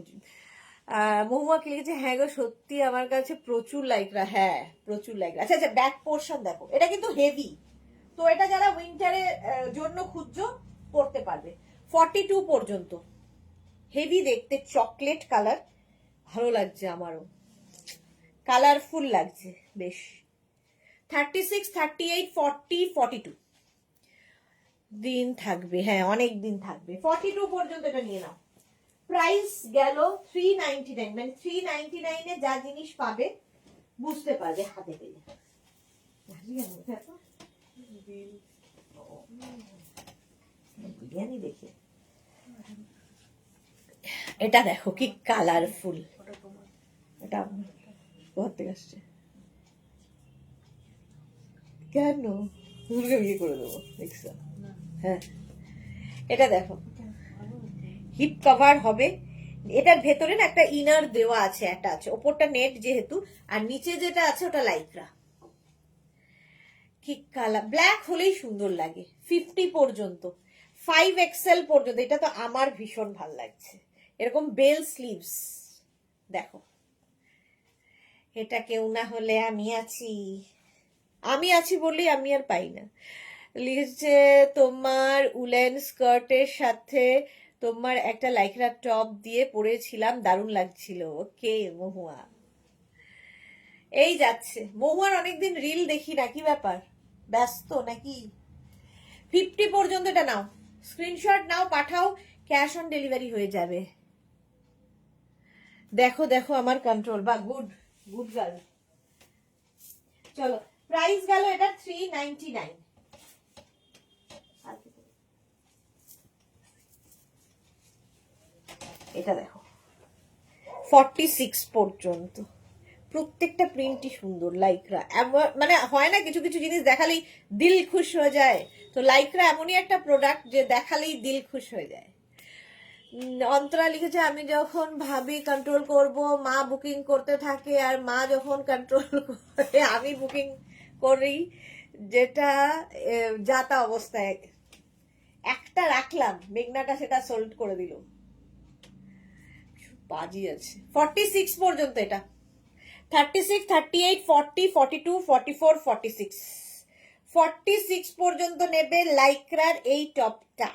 মহুয়া কি লিখেছে, হ্যাঁ গো সত্যি আমার কাছে প্রচুর লাইকরা। হ্যাঁ প্রচুর লাইকরা। আচ্ছা আচ্ছা, ব্যাক পোর্শন দেখো, এটা কিন্তু হেভি, তো এটা যারা উইন্টারের জন্য খুঁজছো পড়তে পারবে। 42 পর্যন্ত, হেভি দেখতে, চকলেট কালার, ভালো লাগছে আমারও, কালারফুল লাগছে বেশ। 36, 38, 40, 42 দিন থাকবে, হ্যাঁ অনেক দিন থাকবে। 42 পর্যন্ত এটা নিয়ে নাও। প্রাইস গেল 399, মানে 399 এ যা জিনিস পাবে বুঝতে পারবে হাতে পেলে। বিরিয়ানি দেখে এটা দেখো কি কালারফুল, এটা কোথা থেকে আসছে, কেন দুর্গা বিয়ে করে দেবো দেখছো। হ্যাঁ এটা দেখো, হিপ কভার হবে, এটার ভেতরে না একটা ইনার দেওয়া আছে, অ্যাটাচ, ওপরটা নেট যেহেতু, আর নিচে যেটা আছে ওটা লাইক্রা। ঠিক কালার, ব্ল্যাক হলেই সুন্দর লাগে। 50 পর্যন্ত, 5XL পর্যন্ত, এটা তো আমার ভীষণ ভাল লাগছে। এরকম বেল স্লিভস দেখো, এটা কেউ না হলে আমি আছি, আমি আছি বললেই আমি আর পাই না। লিখেছে তোমার উলেন স্কার্টের সাথে তোমার একটা লাইক্রা টপ দিয়ে পরেছিলাম, দারুণ লাগছিল। ওকে মহুয়া, এই যাচ্ছে। মহুয়ার অনেকদিন রিল দেখি না, কি ব্যাপার, ব্যস্ত নাকি? 50 পর্যন্ত এটা নাও, স্ক্রিনশট নাও, পাঠাও, ক্যাশ অন ডেলিভারি হয়ে যাবে। দেখো দেখো আমার কন্ট্রোল, বা গুড, গুড গার্ল। চলো প্রাইস গেল এটা 399। এটা দেখো 46 পর্যন্ত, প্রত্যেকটা প্রিন্টই সুন্দর। লাইকরা মানে হয় না কিছু কিছু জিনিস দেখালেই দিল খুশ হয়ে যায়, তো লাইকরা এমনই একটা প্রোডাক্ট যে দেখালেই দিল খুশ হয়ে যায়। অন্তরা লিখেছে আমি যখন ভাবি কন্ট্রোল করব মা বুকিং করতে থাকে, আর মা যখন কন্ট্রোল করে আমি বুকিং করি, যেটা যাতা অবস্থায় একটা রাখলাম, মেঘনাটা সেটা সোল্ড করে দিল। বাজি আছে 46 পর্যন্ত, এটা 36, 38, 40, 42, 44, 46, 46 পর্যন্ত নেবে লাইক্রার এই টপটা।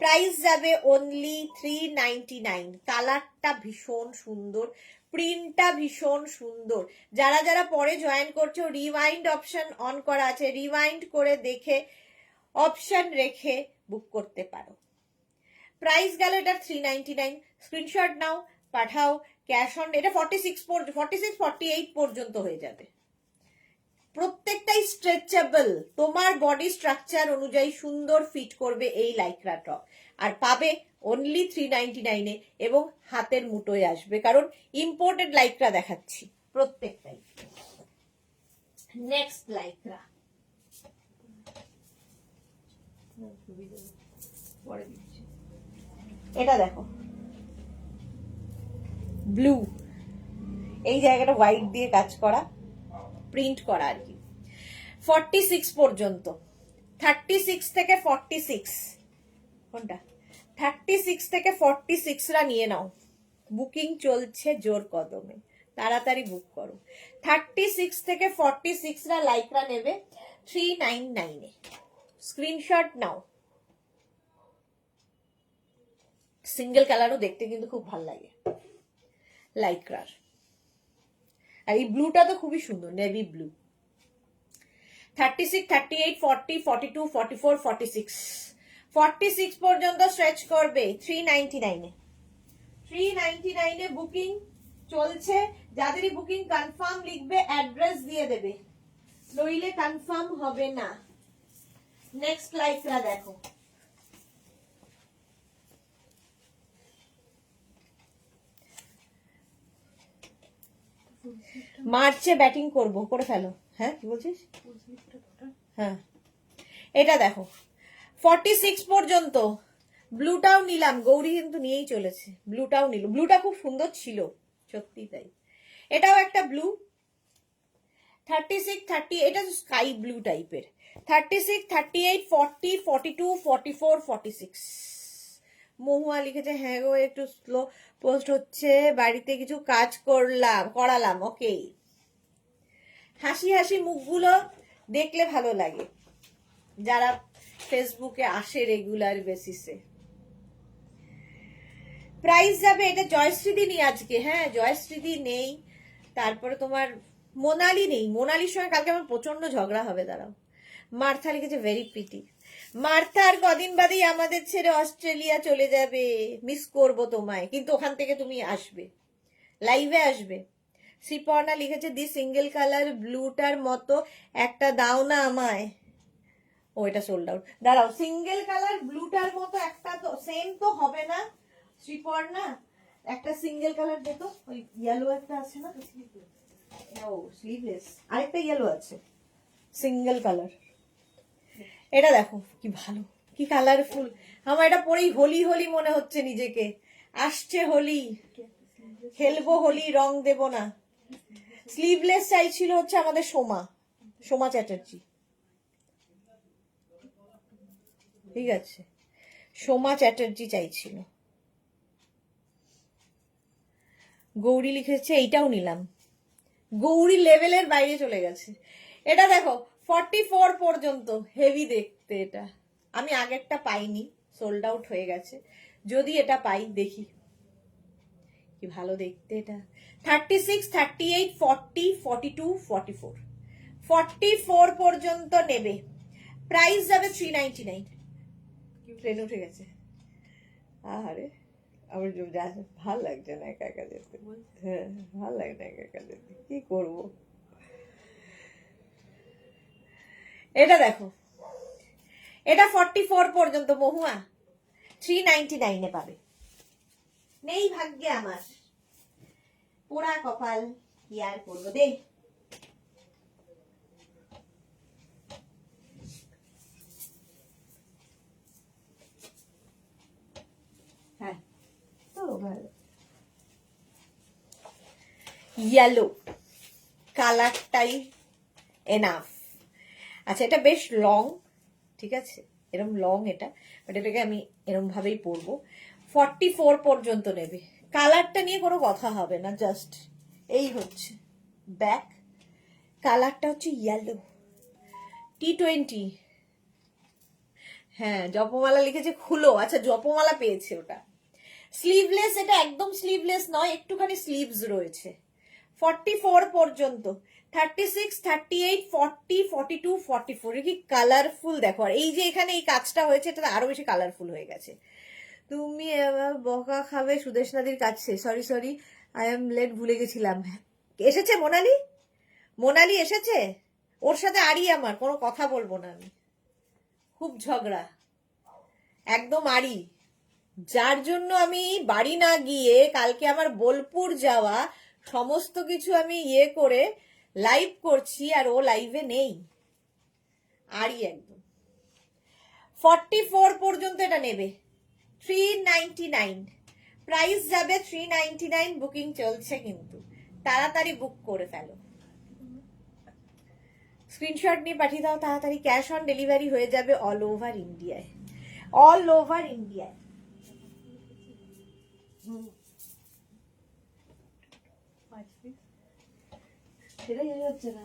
প্রাইস যাবে অনলি 399। কালারটা ভীষণ সুন্দর, প্রিন্টটা ভীষণ সুন্দর। যারা যারা পরে জয়েন করছো, রিওয়াইন্ড অপশন অন করা আছে, রিওয়াইন্ড করে দেখে অপশন রেখে বুক করতে পারো। প্রাইস গেল এটা 399। স্ক্রিনশট নাও, পাঠাও, ক্যাশ অন। এটা 46, 48 পর্যন্ত হয়ে যাবে। প্রত্যেকটাই স্ট্রেচেবল, তোমার বডি স্ট্রাকচার অনুযায়ী সুন্দর ফিট করবে এই লাইক্রা টপ, আর পাবে অনলি 399 এবং হাতের মুঠোয় আসবে, কারণ ইম্পোর্টেড লাইক্রা দেখাচ্ছি প্রত্যেকটাই। নেক্সট লাইক্রা, এটা দেখো ব্লু, এই জায়গাটা হোয়াইট দিয়ে কাজ করা, প্রিন্ট করা আর কি। 46 পর্যন্ত, 36 থেকে 46, কোনটা 36 থেকে 46 রা নিয়ে নাও, বুকিং চলছে জোর কদমে, তাড়াতাড়ি বুক করো। 36 থেকে 46 রা লাইকরা নেবে 399 এ। স্ক্রিনশট নাও। সিঙ্গেল কালারও দেখতে কিন্তু খুব ভালো লাগে লাইক্রার, আর এই ব্লুটা তো খুবই সুন্দর, নেভি ব্লু। 36, 38, 40, 42, 44, 46, 46 পর্যন্ত স্ট্রেচ করবে 399 এ। 399 এ বুকিং চলছে। যাদেরই বুকিং কনফার্ম লিখবে, অ্যাড্রেস দিয়ে দেবে, নইলে কনফার্ম হবে না। নেক্সট লাইকরা দেখো, মার্চে ব্যাটিং করব, করে ফেলো। হ্যাঁ কি বলছিস? হ্যাঁ এটা দেখো 46 পর্যন্ত, ব্লুটাও নিলাম, গৌরী কিন্তু নিয়েই চলেছে, ব্লুটাও নিল, ব্লুটা খুব সুন্দর ছিল সত্যি তাই। এটাও একটা ব্লু, 36, 30, এটা স্কাই ব্লু টাইপের। 36, 38, 40, 42, 44, 46। মহুয়া লিখেছে হ্যাঁ গো একটু স্লো পোস্ট হচ্ছে, বাড়িতে কিছু কাজ করালাম। ওকে, হাসি হাসি মুখগুলো দেখলে ভালো লাগে যারা ফেসবুকে আসে রেগুলার বেসিসে। প্রাইস যাবে, এটা জয়শ্রীদি নেই আজকে, হ্যাঁ জয়শ্রীদি নেই, তারপরে তোমার মোনালি নেই, মোনালির সঙ্গে কালকে আমার প্রচন্ড ঝগড়া হবে, দাঁড়াও। মার্থা লিখেছে ভেরি প্রিটি। মার্থা আর কদিন বাদেই আমাদের ছেড়ে অস্ট্রেলিয়া চলে যাবে, মিস করব তোমায়, কিন্তু ওখান থেকে তুমি আসবে, লাইভে আসবে। শ্রীপর্ণা লিখেছে দি সিঙ্গেল কালার ব্লুটার মতো একটা দাও না আমায়। ও এটা সোল্ড আউট, দাঁড়াও, সিঙ্গেল কালার ব্লুটার মতো একটা তো সেম তো হবে না শ্রীপর্ণা, একটা সিঙ্গেল কালার দেখো, ওই ইয়েলো একটা আছে না, ও স্লিভলেস, আরেকটা ইয়েলো আছে সিঙ্গেল কালার। এটা দেখো কি ভালো, কি কালারফুল, আমার এটা পরেই হোলি হোলি মনে হচ্ছে নিজেকে, আসছে হোলি, খেলবো হোলি, রং দেব না। স্লিভলেস চাইছিল হচ্ছে আমাদের সোমা চ্যাটার্জি, ঠিক আছে, সোমা চ্যাটার্জি চাইছিল। গৌরী লিখেছে এইটাও নিলাম, গৌরী লেভেলের বাইরে চলে গেছে। এটা দেখো 44 পর্যন্ত, হেভি দেখতে এটা, আমি আগেরটা পাইনি, সোল্ড আউট হয়ে গেছে, যদি এটা পাই দেখি, কি ভালো দেখতে এটা। 36, 38, 40, 42, 44, 44 পর্যন্ত নেবে, প্রাইস যাবে 399। ট্রেন উঠে গেছে, আরে আমার ভাল লাগছে না একা একা যেতে, হ্যাঁ ভাল লাগে না একা একা যেতে, কি করবো। এটা দেখো, এটা 44 পর্যন্ত, মহুয়া 399 এ পাবে। নেই ভাগ্যে আমার, পোড়া কপাল, কি আর করবো। দে হ্যাঁ তো ভালো, ইয়েলো কালারটাই এনাফ। আচ্ছা এটা বেশ লং, ঠিক আছে, এরম লং এটা, বাট এটাকে আমি এরম ভাবেই পরবো। 44 পর্যন্ত নেবে। কালারটা নিয়ে কোনো কথা হবে না, জাস্ট এই হচ্ছে ব্যাক, কালারটা হচ্ছে ইয়েলো T20। হ্যাঁ জপমালা লিখেছে খুলো, আচ্ছা জপমালা পেয়েছে ওটা। স্লিভলেস, এটা একদম স্লিভলেস নয়, একটুখানি স্লিভস রয়েছে। 44 পর্যন্ত, 36, 38, 40, 42, 44, কি কালারফুল দেখো। আর এই যে এখানে এই কাজটা হয়েছে, এটা আরো বেশি কালারফুল হয়ে গেছে। তুমি এবার বকা খাবে সুদেশনাদির কাছে। Sorry sorry, I am late, ভুলে গেছিলাম। এসেছে মোনালি, মোনালি এসেছে, ওর সাথে আরই আমার কোনো কথা বলবো না আমি, খুব ঝগড়া, একদম আরই। যার জন্য আমি বাড়ি না গিয়ে কালকে আমার বোলপুর যাওয়া সমস্ত কিছু আমি ইয়ে করে লাইভ করছি, আর ও লাইভে নেই, আরই একদম। 44 পর্যন্ত এটা নেবে, 399 প্রাইস যাবে, 399 বুকিং চলছে, কিন্তু তাড়াতাড়ি বুক করে ফেলো। স্ক্রিনশট নিয়ে পাঠিয়ে দাও তাড়াতাড়ি, ক্যাশ অন ডেলিভারি হয়ে যাবে অল ওভার ইন্ডিয়ায়, অল ওভার ইন্ডিয়ায়। সেটাই হচ্ছে না।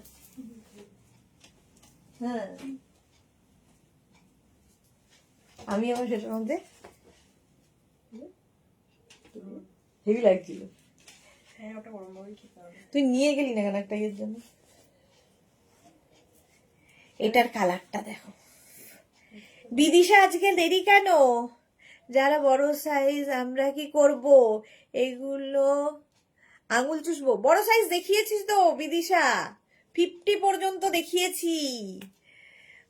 হ্যাঁ আমি আমার সেটার মধ্যে হেভি লাগছিল। তুই নিয়ে গেলি না কেন একটা ইয়ের জন্য? এটার কালারটা দেখো। বিদিশা আজকে দেরি কেন? যারা বড় সাইজ আমরা কি করব, এগুলো আঙুল চুষবো? বড় সাইজ দেখিয়েছিস তো বিদিশা, 50 পর্যন্ত দেখিয়েছি।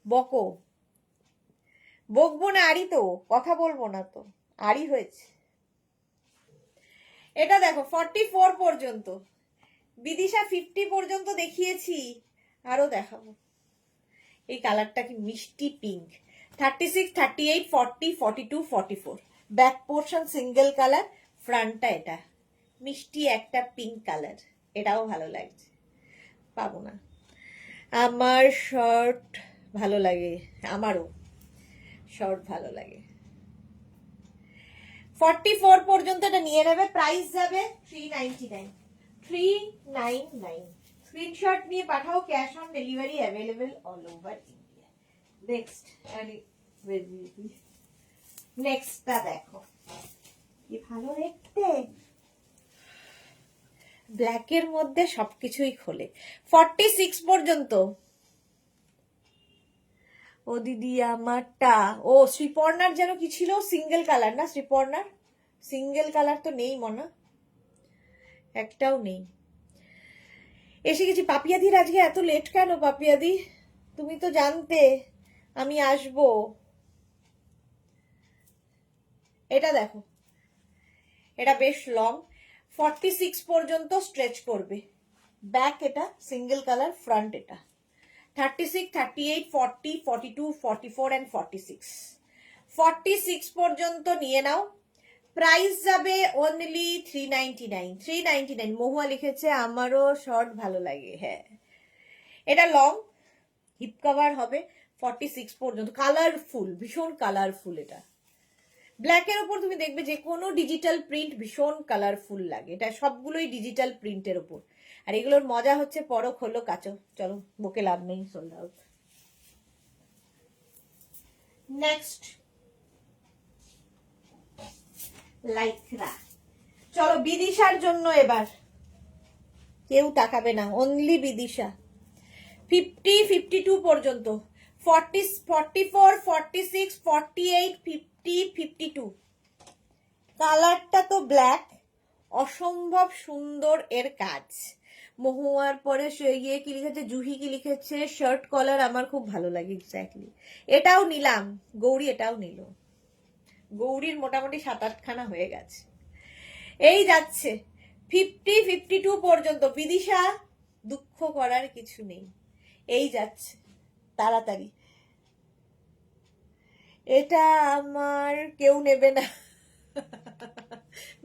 বকো, বকবো না, আরই তো, কথা বলবো না তো, আরই হয়েছে। এটা দেখো 44 পর্যন্ত, বিদিশা 50 পর্যন্ত দেখিয়েছি, আরো দেখাবো। এই কালারটা কি মিষ্টি pink, 36, 38, 40, 42, 44, back portion single colour, ফ্রন্টটা এটা মিষ্টি একটা পিঙ্ক কালার, এটাও ভালো লাগছে। পাবো না, আমার শর্ট ভালো লাগে, আমারও শর্ট ভালো লাগে। 44 পর্যন্ত এটা নিয়ে নেবে, প্রাইস যাবে 399, 399। স্ক্রিনশট নিয়ে পাঠাও, cash on delivery available all over India. Next, নেক্সটটা দেখো, কি ভালো দেখতে, ব্ল্যাকের মধ্যে সবকিছুই খোলে। 46 পর্যন্ত। ও দিদি আমারটা, ও শ্রীপর্ণার যেন কি ছিল, সিঙ্গেল কালার না? শ্রীপর্ণার সিঙ্গেল কালার তো নেই মনা, একটাও নেই। এসে গেছি। পাপিয়াদির আজকে এত লেট কেন? পাপিয়াদি তুমি তো জানতে আমি আসবো। এটা দেখো, এটা বেশ লং, 46 পর্যন্ত স্ট্রেচ করবে। ব্যাক এটা সিঙ্গেল কালার, ফ্রন্ট এটা 36, 38, 40, 42, 44 and 46। 46 পর্যন্ত নিয়ে নাও, প্রাইস যাবে অনলি 399, 399। মহুয়া লিখেছে আমারও শর্ট ভালো লাগে। হ্যাঁ এটা লং, হিপ কভার হবে, 46 পর্যন্ত, কালারফুল, ভীষণ কালারফুল। এটা ব্ল্যাকের ওপর তুমি দেখবে যে কোনো ডিজিটাল প্রিন্ট ভীষণ কালারফুল লাগে, এটা সবগুলোই ডিজিটাল প্রিন্টের ওপর। আর এগুলোর মজা হচ্ছে পরো খোলো কাচো, চলো বকে লাভ নেই, সোল্ড আউট। নেক্সট লাইকরা, চলো বিদিশার জন্য এবার কেউ তাকাবে না, অনলি বিদিশা। 50, 52 পর্যন্ত, 40, 44, 46, 48, 50, 52। কালারটা তো ব্ল্যাক, অসম্ভব সুন্দর এর কাজ। মহুয়ার পরে ইয়ে কি লিখেছে, জুহি কি লিখেছে, শার্ট কলার আমার খুব ভালো লাগে, এক্স্যাক্টলি। এটাও নিলাম, গৌরী এটাও নিল, গৌরীর মোটামুটি 7-8 খানা হয়ে গেছে। এই যাচ্ছে 50-52 পর্যন্ত। বিদিশা, দুঃখ করার কিছু নেই, এই যাচ্ছে তাড়াতাড়ি। এটা আমার কেউ নেবে না।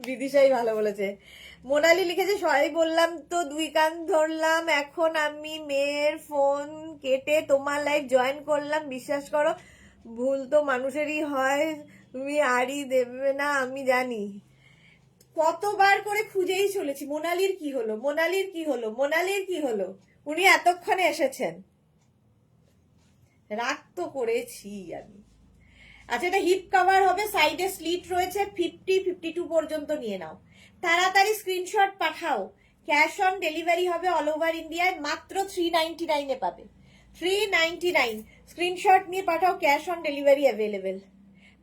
বিদিশাই ভালো বলেছে। মোনালি লিখেছে, সবাই বললাম তো 2 কান ধরলাম, এখন আমি মেয়ের ফোন কেটে তোমার লাইভ জয়েন করলাম, বিশ্বাস করো ভুল তো মানুষেরই হয়, তুমি আরই দেবে না আমি জানি। কতবার করে খুঁজেই চলেছি, মোনালির কি হলো, মোনালির কি হলো, মোনালির কি হলো। উনি এতক্ষণে এসেছেন, রাগ তো করেছি আমি। আচ্ছা, এটা হিপ কভার হবে, সাইডে স্লিট রয়েছে, 50-52 পর্যন্ত নিয়ে নাও। তাড়াতাড়ি screenshot Pathao. Cash on delivery হবে অল ওভার ইন্ডিয়ায়, মাত্র 399 পাবে। 399 স্ক্রিনশট নিয়ে পাঠাও, ক্যাশ অন ডেলিভারি অ্যাভেলেবেল।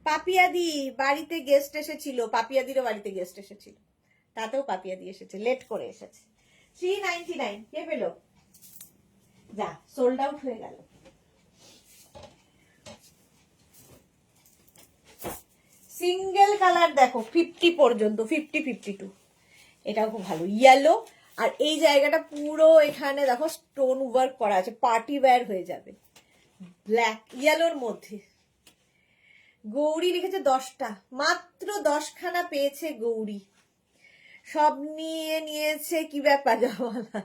পাপিয়াদি বাড়িতে গেস্ট এসেছিল, পাপিয়াদিরও বাড়িতে গেস্ট এসেছিল, তাতেও পাপিয়াদি এসেছে, লেট করে এসেছে। 399 কে পেল? যা, সোল্ড আউট হয়ে গেল। সিঙ্গেল কালার দেখো 50 পর্যন্ত, 50-52, এটাও খুব ভালো, ইয়েলো। আর এই জায়গাটা পুরো এখানে দেখো স্টোন ওয়ার্ক করা আছে, পার্টি ওয়্যার হয়ে যাবে, ব্ল্যাক ইয়েলোর মধ্যে। গৌরী লিখেছে 10টা, মাত্র 10খানা পেয়েছে গৌরী, সব নিয়ে নিয়েছে, কি ব্যাপার জামালা।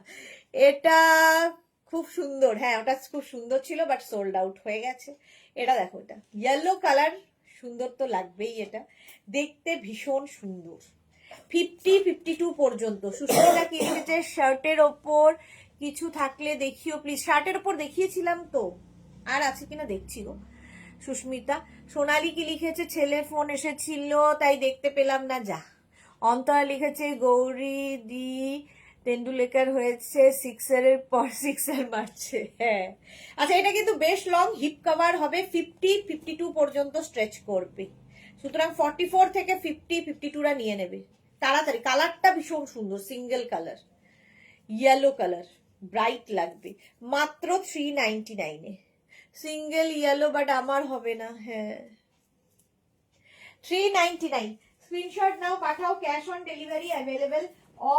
এটা খুব সুন্দর, হ্যাঁ ওটা খুব সুন্দর ছিল, বাট সোল্ড আউট হয়ে গেছে। এটা দেখো, এটা ইয়েলো কালার, সুন্দর তো লাগবেই, এটা দেখতে ভীষণ সুন্দর। 50-52 পর্যন্ত। সুস্মিতা কি লিখেছে, শার্টের ওপর কিছু থাকলে দেখিও প্লিজ। শার্টের ওপর দেখিয়েছিলাম তো, আর আছে কিনা দেখছি গো সুস্মিতা। সোনালি কি লিখেছে, ছেলের ফোন এসেছিল তাই দেখতে পেলাম না, যা। অন্তরা লিখেছে, গৌরী দি তেন্ডুলেকার হয়েছে, সিক্সারের পর সিক্সার মারছে, হ্যাঁ। আচ্ছা, এটা কিন্তু বেশ লং, হিপ কভার হবে, 50-52 পর্যন্ত স্ট্রেচ করবে, সুতরাং 44 থেকে 50-52রা নিয়ে নেবে তাড়াতাড়ি। কালারটা ভীষণ সুন্দর, single colour, yellow colour, bright লাগবে, মাত্র 399 সিঙ্গেল ইয়েলো, বাট আমার হবে না, হ্যাঁ 399। স্ক্রিনশট নাও, পাঠাও, cash on delivery available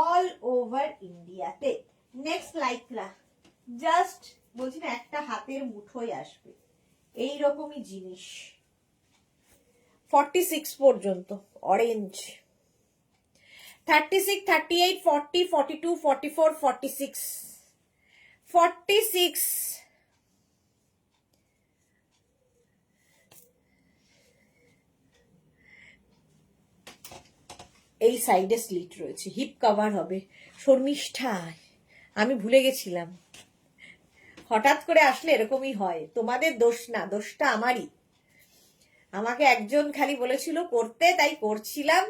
all over ইন্ডিয়াতে। নেক্সট লাইকরা জাস্ট বলছি না, একটা হাতের মুঠোয় আসবে এইরকমই জিনিস। 46 পর্যন্ত অরেঞ্জ, 36, 38, 40, 42, 44, 46, 46। এই সাইডে স্লিট রয়েছে, হিপ কভার হবে, শর্মিষ্ঠায় আমি ভুলে গেছিলাম, হঠাৎ করে আসলে এরকমই হয়, তোমাদের দোষ না, দোষটা আমারই। আমাকে একজন খালি বলেছিল করতে, তাই করছিলাম,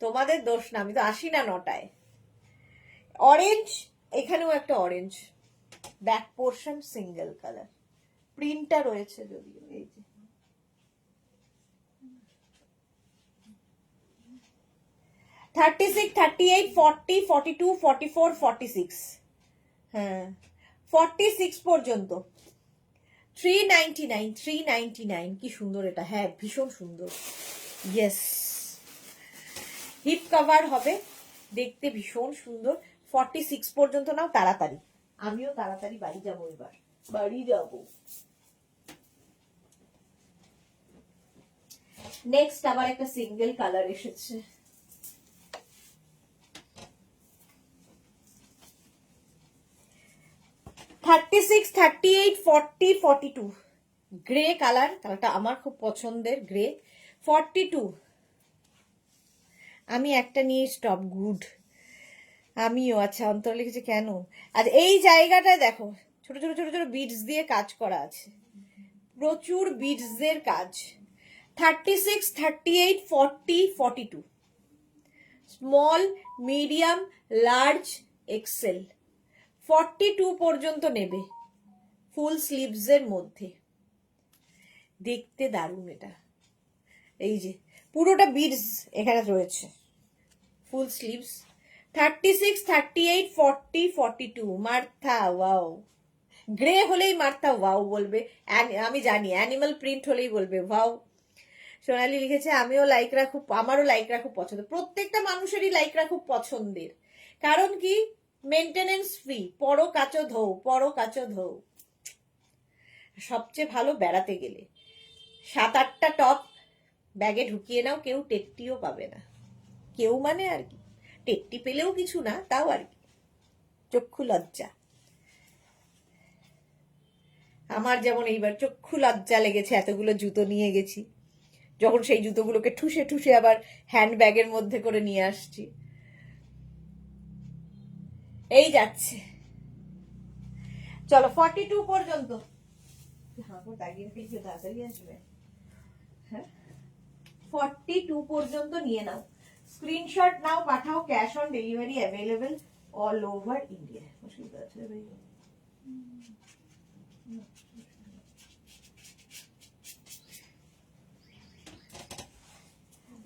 তোমাদের দোষ না, আমি তো আসি না 9টায়। অরেঞ্জ, এখানেও একটা orange, back portion single colour, প্রিন্টটা রয়েছে যদিও, এই যে 36, 38, 40, 42, 44, 46, হ্যাঁ 46 পর্যন্ত। 399, 399, কি সুন্দর এটা, হ্যাঁ ভীষণ সুন্দর, ইয়েস। হিপ কভার হবে, দেখতে ভীষণ সুন্দর। 46 পর্যন্ত নাও তাড়াতাড়ি, আমিও তাড়াতাড়ি বাড়ি যাবো, এবার বাড়ি যাবো। নেক্সট আবার একটা সিঙ্গেল কালার এসেছে, $36, 38, 40, 42, গ্রে কালার, কালারটা আমার খুব পছন্দের, গ্রে। 42, আমি একটা নিয়ে স্টপ, গুড। আমিও, আচ্ছা অন্তর লিখেছে কেন। আচ্ছা, এই জায়গাটায় দেখো ছোট ছোট ছোট ছোট বিডস দিয়ে কাজ করা আছে, প্রচুর বিডস এর কাজ। 36, 38, 40, 42, স্মল, মিডিয়াম, লার্জ, এক্সেল, 42 পর্যন্ত নেবে, ফুল স্লিভস এর মধ্যে, দেখতে দারুণ এটা। এই যে পুরোটা বিডস এখানে রয়েছে, ফুল স্লিভস। 36, 38, 40, 42, Martha wow. গ্রে হলেই মার্থা ওয়াও বলবে, আমি জানি, অ্যানিমাল প্রিন্ট হলেই বলবে ওয়াও। সোনালি লিখেছে আমিও লাইকরা খুব, আমারও লাইকরা খুব পছন্দ। প্রত্যেকটা মানুষেরই লাইকরা খুব পছন্দের, কারণ কি মেনটেনেন্স ফ্রি, পরো কাচো ধৌ, পরো কাচো ধৌ। সবচেয়ে ভালো বেড়াতে গেলে 7-8টা টপ ব্যাগে ঢুকিয়ে নাও, কেউ টেট্টিও পাবে না। কেউ মানে আর কি, টেট্টি পেলেও কিছু না, তাও আর কি চক্ষু লজ্জা। আমার যেমন এইবার চক্ষু লজ্জা লেগেছে, এতগুলো জুতো নিয়ে গেছি, যখন সেই জুতোগুলোকে ঠুসে ঠুসে আবার হ্যান্ড ব্যাগের মধ্যে করে নিয়ে আসছি। এই যাচ্ছে, চলো 42 পর্যন্ত। তাড়াতাড়ি আসবে। হ্যাঁ 42 পর্যন্ত নিয়ে নাও, স্ক্রিনশট নাও, পাঠাও। Cash on delivery available all over India. মুশকিল আছে ভাই।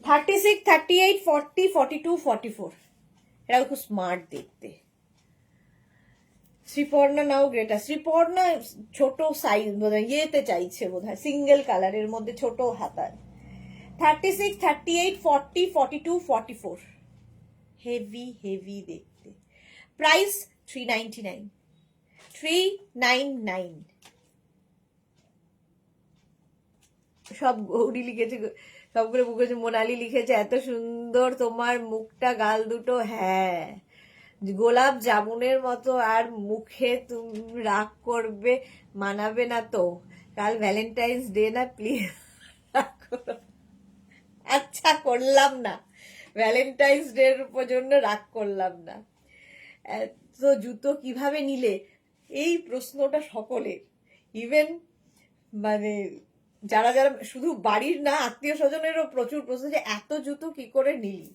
36, 38, 40, 42, 44 এরাও খুব স্মার্ট দেখতে। শ্রীপর্ণা নাও গ্রেটা। শ্রীপর্ণা ছোট সাইজ বোধহয় ইয়েতে চাইছে, বোধহয় সিঙ্গেল কালারের মধ্যে ছোট হাতার। 36, 38, 40, 42, 44 হেভি হেভি দেখতে। প্রাইস 399, 399। সব গৌরী লিখেছে, সবগুলো বুকেছে। মোনালি লিখেছে এত সুন্দর তোমার মুখটা, গাল দুটো, হ্যাঁ গোলাপ জামুনের মতো। আর মুখে তুমি রাগ করবে, মানাবে না তো। কাল ভ্যালেন্টাইন্স ডে না, প্লিজ। আচ্ছা করলাম না, ভ্যালেন্টাইন্স ডে এর জন্য রাগ করলাম না। এত জুতো কিভাবে নিলে, এই প্রশ্নটা সকলের, ইভেন মানে যারা যারা শুধু বাড়ির না, আত্মীয় স্বজনেরও প্রচুর প্রশ্ন যে এত জুতো কি করে নিলি।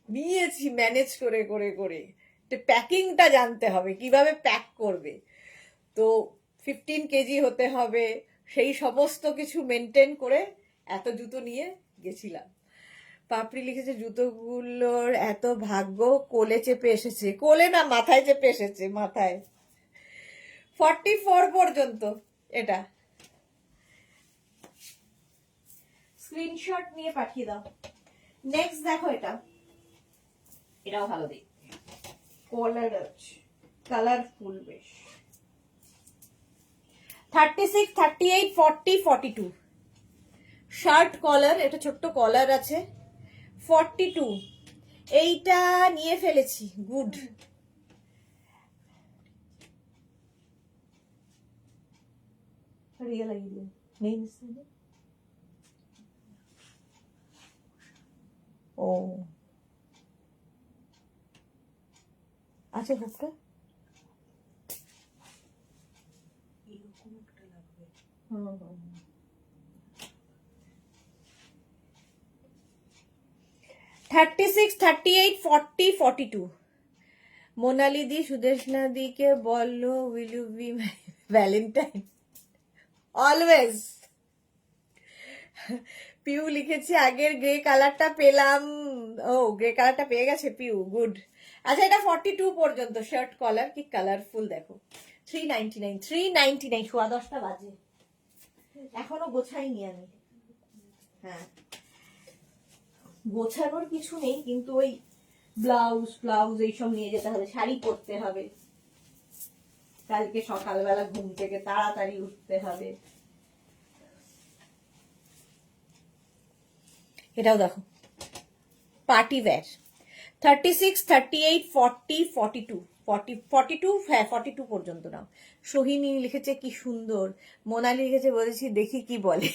নিয়েছি ম্যানেজ করে করে করে। প্যাকিংটা জানতে হবে, কিভাবে প্যাক করবে। তো 15 কেজি হতে হবে, সেই সমস্ত কিছু মেনটেন করে এত জুতো নিয়ে গেছিলাম। পাপড়ি লিখেছে জুতোগুলোর এত ভাগ্য, কোলে চেপে এসেছে। কোলে না, মাথায় চেপে এসেছে, মাথায়। 44 পর্যন্ত এটা। স্ক্রিনশট নিয়ে পাঠিয়ে দাও। নেক্সট দেখো, এটাও ভালো দেখতে, কলার আছে, কালারফুল বেশ। 36, 38, 40, 42 শার্ট কলার, এটা ছোট্ট কলার আছে। 42 এইটা নিয়ে ফেলেছি, গুড। ও আচ্ছা, হোক 36, 38, 40, 42 মোনালি দি সুদেশনা দিকে বলো will you be my valentine always. Piu লিখেছে আগের গ্রে কালারটা পেলাম। ও গ্রে কালারটা পেয়ে গেছে পিউ, গুড। আচ্ছা এটা 42 পর্যন্ত শার্ট কলার, কি কালারফুল দেখো। 399, 399, 10:15 বাজে, এখনো গোছাইনি আমি। হ্যাঁ গোছানোর কিছু নেই, কিন্তু ওই ব্লাউজ এইসব নিয়ে যেতে হবে, শাড়ি পরতে হবে, কালকে সকালবেলা ঘুম থেকে তাড়াতাড়ি উঠতে হবে। এটাও দেখো পার্টি ওয়্যার। 36, 38, 40, 42 42, হ্যাঁ 42 পর্যন্ত নাও। সোহিনী লিখেছে কি সুন্দর। মোনালি লিখেছে বলেছি দেখি কি বলে।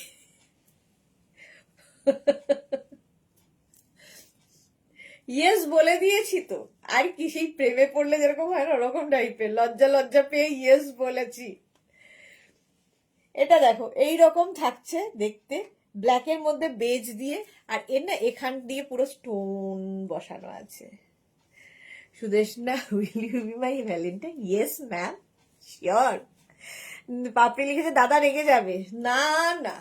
ইয়েস বলে দিয়েছি তো, আর কি সেই প্রেমে পড়লে যেরকম হয় না, ওরকম টাইপের লজ্জা লজ্জা পেয়ে ইয়েস বলেছি। এটা দেখো এই রকম থাকছে দেখতে, ব্ল্যাকের মধ্যে বেজ দিয়ে, আর এর না এখান দিয়ে পুরো স্টোন বসানো আছে। Sudeshna will you be my valentine? Yes ma'am, sure. Papri লিখেছে দাদা রেগে যাবে। না না,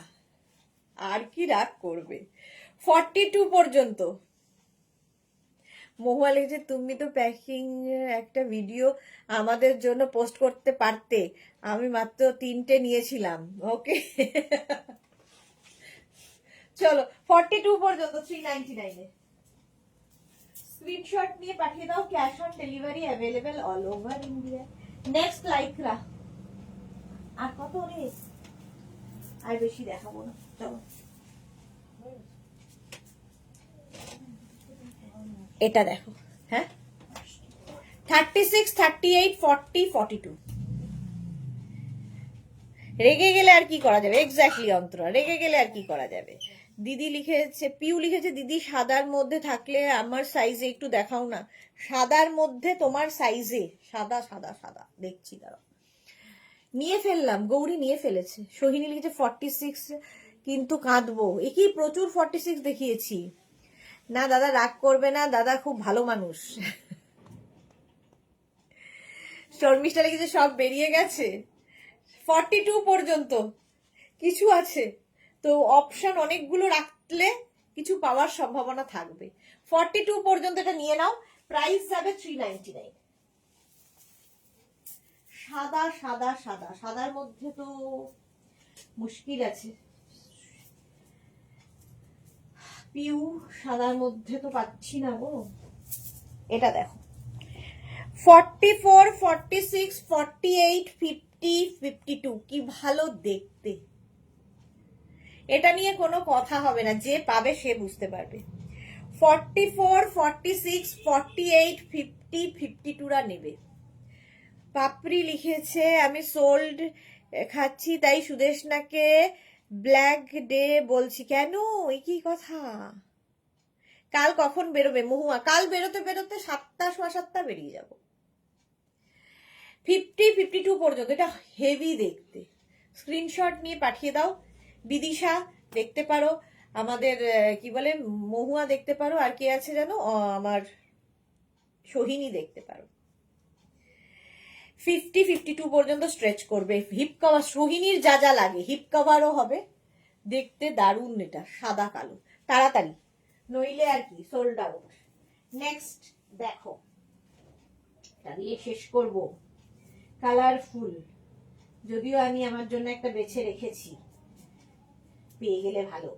আর কি রাগ করবে। 42 পর্যন্ত। মহুয়া লিখেছে তুমি তো প্যাকিং একটা ভিডিও আমাদের জন্য পোস্ট করতে পারতে, আমি মাত্র 3টে নিয়েছিলাম। ওকে চলো 42 পর্যন্ত 399 এ স্ক্রিনশট নিয়ে পাঠিয়ে দাও, cash on delivery available all over India. Next Lycra, আর কত রে, আর বেশি দেখাবো না, চলো। এটা দেখো, হ্যাঁ 36, 38, 40, 42। রেগে গেলে আর কি করা যাবে, এক্স্যাক্টলি অন্তরা, রেগে গেলে আর কি করা যাবে। দিদি লিখেছে, পিউ লিখেছে, দিদি সাদার মধ্যে থাকলে আমার সাইজে একটু দেখাও না। সাদার মধ্যে তোমার সাইজে, সাদা সাদা সাদা দেখছি, দাঁড়াও নিয়ে ফেললাম, গৌরী নিয়ে ফেলেছে। সোহিনী লিখেছে 46, কিন্তু কাঁদবো, কি প্রচুর 46 দেখিয়েছি। না দাদা রাগ করবে না, দাদা খুব ভালো মানুষ। শর্মিষ্ঠা লিখেছে সব বেরিয়ে গেছে। 42 পর্যন্ত কিছু আছে তো, অপশন অনেকগুলো রাখলে কিছু পাওয়ার সম্ভাবনা থাকবে। 42 পর্যন্ত এটা নিয়ে নাও, প্রাইস যাবে 399। সাদা সাদা সাদা, সাদার মধ্যে তো মুশকিল আছে। পিউ সাদার মধ্যে তো পাচ্ছি না গো। এটা দেখো 44, 46, 48, 50, 52, কি ভালো দেখতে। এটা নিয়ে কোনো কথা হবে না, যে পাবে সে বুঝতে পারবে। 44, 46, 48, 50, 52রা নেবে। পাপড়ি লিখেছে আমি সোল্ড খাচ্ছি তাই সুদেশনাকে ব্ল্যাক ডে বলছি। কেন, এই কি কথা? কাল কখন বেরোবে মহুয়া? কাল বেরোতে বেরোতে 7টা, 7:15 বেরিয়ে যাব। 50, 52 পর্যন্ত, এটা হেভি দেখতে। স্ক্রিনশট নিয়ে পাঠিয়ে দাও। বিদিশা দেখতে পারো, আমাদের কি বলে মহুয়া দেখতে পারো, আর কে আছে জানো, আমার সোহিনী দেখতে পারো। 50, 52 পর্যন্ত স্ট্রেচ করবে। হিপ কভার সোহিনীর যা যা লাগে, হিপ কভারও হবে, দেখতে দারুণ। এটা সাদা কালো, তাড়াতাড়ি নইলে আর কি সোল্ড আউট। নেক্সট দেখো, এটা দিয়ে শেষ করব। কালারফুল, যদিও আমি আমার জন্য একটা বেছে রেখেছি, পেয়ে গেলে ভালো।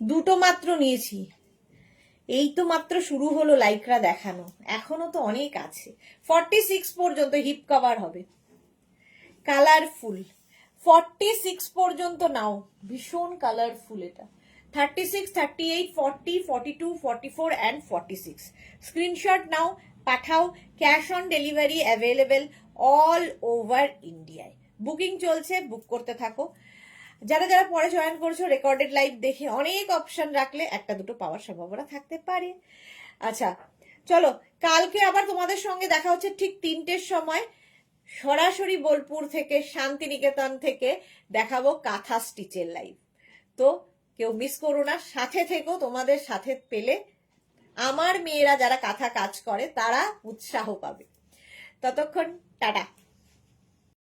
দুটো মাত্র নিয়েছি, এই তো মাত্র শুরু হলো লাইকরা দেখানো, এখনো তো অনেক আছে। 46 পর্যন্ত হিপ কভার হবে, কালারফুল। 46 পর্যন্ত নাও, ভীষণ কালারফুল এটা। 36, 38, 40, 42, 44 and 46 স্ক্রিনশট নাও, পাঠাও। Cash on delivery available all over ইন্ডিয়ায়। বুকিং চলছে, বুক করতে থাকো। যারা যারা পরে জয়েন করছো, রেকর্ডেড লাইভ দেখে অনেক অপশন রাখলে একটা দুটো পাওয়ার সম্ভাবনা থাকতে পারে। আচ্ছা চলো, কালকে আবার তোমাদের সঙ্গে দেখা হচ্ছে ঠিক 3টের সময়, সরাসরি বোলপুর থেকে, শান্তিনিকেতন থেকে দেখাবো কাঁথা স্টিচের লাইভ। তো কেউ মিস করো না, সাথে থেকো। তোমাদের সাথে পেলে আমার মেয়েরা যারা কাঁথা কাজ করে তারা উৎসাহ পাবে। ততক্ষণ টাটা।